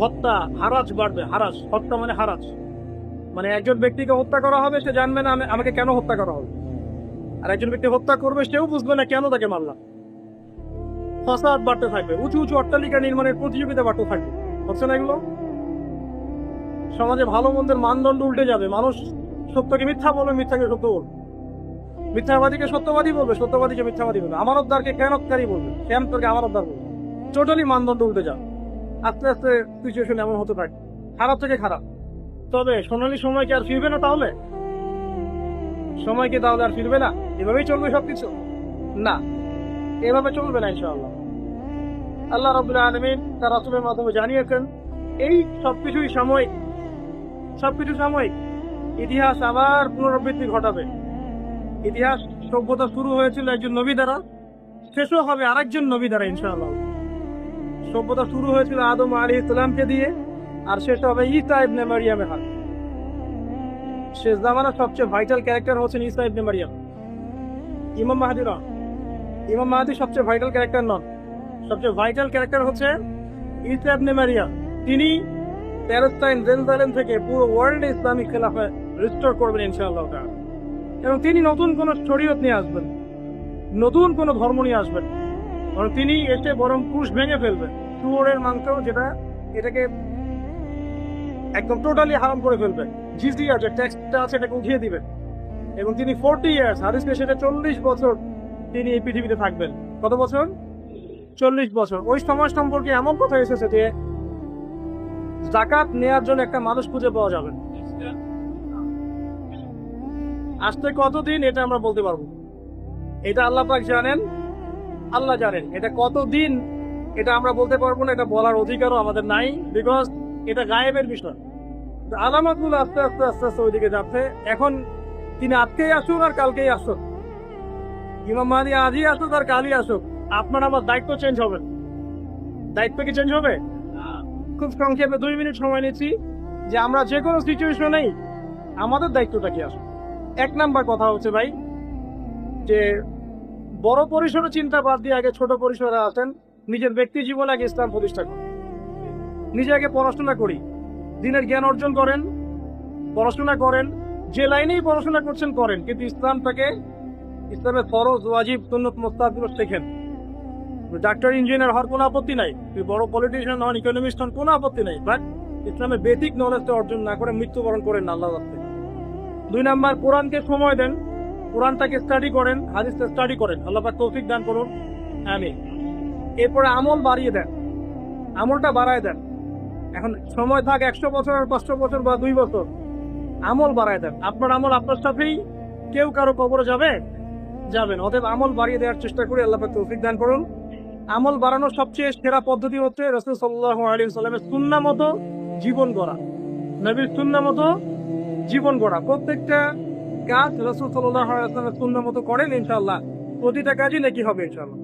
হত্যা, হারাজ বাড়বে। হারাজ, হত্যা মানে হারাজ, মানে একজন ব্যক্তিকে হত্যা করা হবে, সে জানবে না আমাকে কেন হত্যা করা হবে, আর একজন ব্যক্তি হত্যা করবে, সেও বুঝবে না কেন তাকে মারলাম। ফাসাদ বাড়তে থাকবে, উঁচু উঁচু অট্টালিকা নির্মাণের প্রতিযোগিতা বাড়তে থাকবে। হচ্ছে না এগুলো? সমাজে ভালো মন্দের মানদণ্ড উল্টে যাবে। মানুষ সত্যকে মিথ্যা বলবে, মিথ্যাকে সত্য বলবে, মিথ্যাবাদীকে সত্যবাদী বলবে, সত্যবাদীকে মিথ্যাবাদী বলবে, আমানতদারকে খেয়ানতকারী বলবে, খেয়ানতদারকে আমানতদার বলবে। টোটালি মানদণ্ড উল্টে যাবে। আস্তে আস্তে সিচুয়েশন এমন হতে থাকে, খারাপ থেকে খারাপ। তবে সোনালী সময় কি আর ফিরবে না? তাহলে সময় কি তাহলে আর ফিরবে না? এভাবেই চলবে সবকিছু? না, এভাবে চলবে না ইনশাআল্লাহ। আল্লাহ রাব্বুল আলামিন তার রাসূলের মাধ্যমে জানিয়েছেন এই সবকিছুই সাময়িক, সবকিছু সাময়িক। ইতিহাস আবার পুনরাবৃত্তি ঘটাবে। ইতিহাস, সভ্যতা শুরু হয়েছিল একজন নবী দ্বারা, শেষও হবে আরেকজন নবী দ্বারা ইনশাআল্লাহ। সভ্যতা শুরু হয়েছিল আদম আলাইহিস সালামকে দিয়ে, আর শেষ হবে ঈসা ইবনে মারইয়ামের হাতে। শেষ জামানার সবচেয়ে ভাইটাল ক্যারেক্টার হচ্ছেন ঈসা ইবনে মারইয়াম। ইমাম মাহদী নন, ইমাম মাহদী সবচেয়ে ভাইটাল ক্যারেক্টার নন। সবচেয়ে ভাইটাল ক্যারেক্টার হচ্ছে ঈসা ইবনে মারইয়াম। তিনি প্যালেস্টাইন, জেরুজালেম থেকে পুরো ওয়ার্ল্ডে ইসলামিক খেলাফা রিস্টোর করবেন ইনশাআল্লাহ তাআলা। এবং তিনি নতুন কোন শরীয়ত নিয়ে আসবেন, নতুন কোন ধর্ম নিয়ে আসবেন। কারণ তিনি এসে বরং ক্রুশ ভেঙে ফেলবেন, শুয়োরের মাংস যেটা, এটাকে একদম টোটালি হারাম করে ফেলবেন। জিজিয়া যে ট্যাক্সটা আছে এটাকে উঠিয়ে দিবেন। এবং তিনি 40 ইয়ার্স, হাদিসে সেটা 40 বছর তিনি এই পৃথিবীতে থাকবেন। কত বছর? 40 বছর। ওই সমাজ সম্পর্কে এমন কথা এসেছে যে জাকাত নেয়ার জন্য একটা মানুষ খুঁজে পাওয়া যাবে, আসতে কতদিন এটা আমরা বলতে পারবো না। এটা আল্লাহ পাক জানেন, আল্লাহ জানেন এটা কতদিন, এটা আমরা বলতে পারবো না, এটা বলার অধিকারও আমাদের নাই, বিকজ এটা গায়েবের বিষয়। আলামতগুলো আস্তে আস্তে আস্তে আস্তে ওইদিকে যাচ্ছে। এখন তিনি আজকেই আসুন আর কালকেই আসুক, ইমাম মাহদী আজই আসুক আর কালই আসুক, আপনার আমার দায়িত্ব চেঞ্জ হবে না। দায়িত্ব কি চেঞ্জ হবে? খুব সংক্ষেপে 2 মিনিট সময় নিচ্ছি যে আমরা যে কোনো সিচুয়েশনেই আমাদের দায়িত্বটা কি আসে। 1 নাম্বার কথা হচ্ছে ভাই, যে বড় পরিসরে চিন্তা বাদ দিয়ে আগে ছোট পরিসরে আছেন, নিজের ব্যক্তি জীবনে আগে ইসলাম প্রতিষ্ঠা করেন। নিজে আগে পড়াশোনা করি, দিনের জ্ঞান অর্জন করেন, পড়াশোনা করেন, যে লাইনেই পড়াশোনা করছেন করেন, কিন্তু ইসলামটাকে, ইসলামের ফরজ ওয়াজিব সুন্নত মুস্তাহাবগুলো শেখেন। ডাক্তার ইঞ্জিনিয়ার হওয়ার কোনো আপত্তি নাই, তুই বড় পলিটিশিয়ান হন, ইকোনমিস্ট হন, কোনো আপত্তি নাই, বাট ইসলামের বেসিক নলেজটা অর্জন না করে মৃত্যুবরণ করেন না আল্লাহর রাস্তায়। 2 নাম্বার, কোরআনকে সময় দেন, কোরআনটাকে স্টাডি করেন, হাদিসটা স্টাডি করেন, আল্লাহ পাক তৌফিক দান করুন, আমিন। এরপরে আমল বাড়িয়ে দেন, আমলটা বাড়ায় দেন। এখন সময় থাক 100 বছর আর 500 বছর বা 2 বছর, আমল বাড়ায় দেন। আপনার আমল আপনার সাথেই, কেউ কারো কবরে যাবেন। অতএব আমল বাড়িয়ে দেওয়ার চেষ্টা করে আল্লাহ পাক তৌফিক দান করুন। আমল বাড়ানোর সবচেয়ে সেরা পদ্ধতি হচ্ছে রাসূল সাল্লাল্লাহু আলাইহি ওয়াসাল্লামের সুন্নাহ মতো জীবন গড়া, নবীর সুন্নাহ মতো জীবন গড়া। প্রত্যেকটা কাজ রাসূল সাল্লাল্লাহু আলাইহি ওয়াসাল্লামের সুন্নাহ মতো করেন, ইনশাআল্লাহ প্রতিটা কাজই নেকি হবে ইনশাআল্লাহ।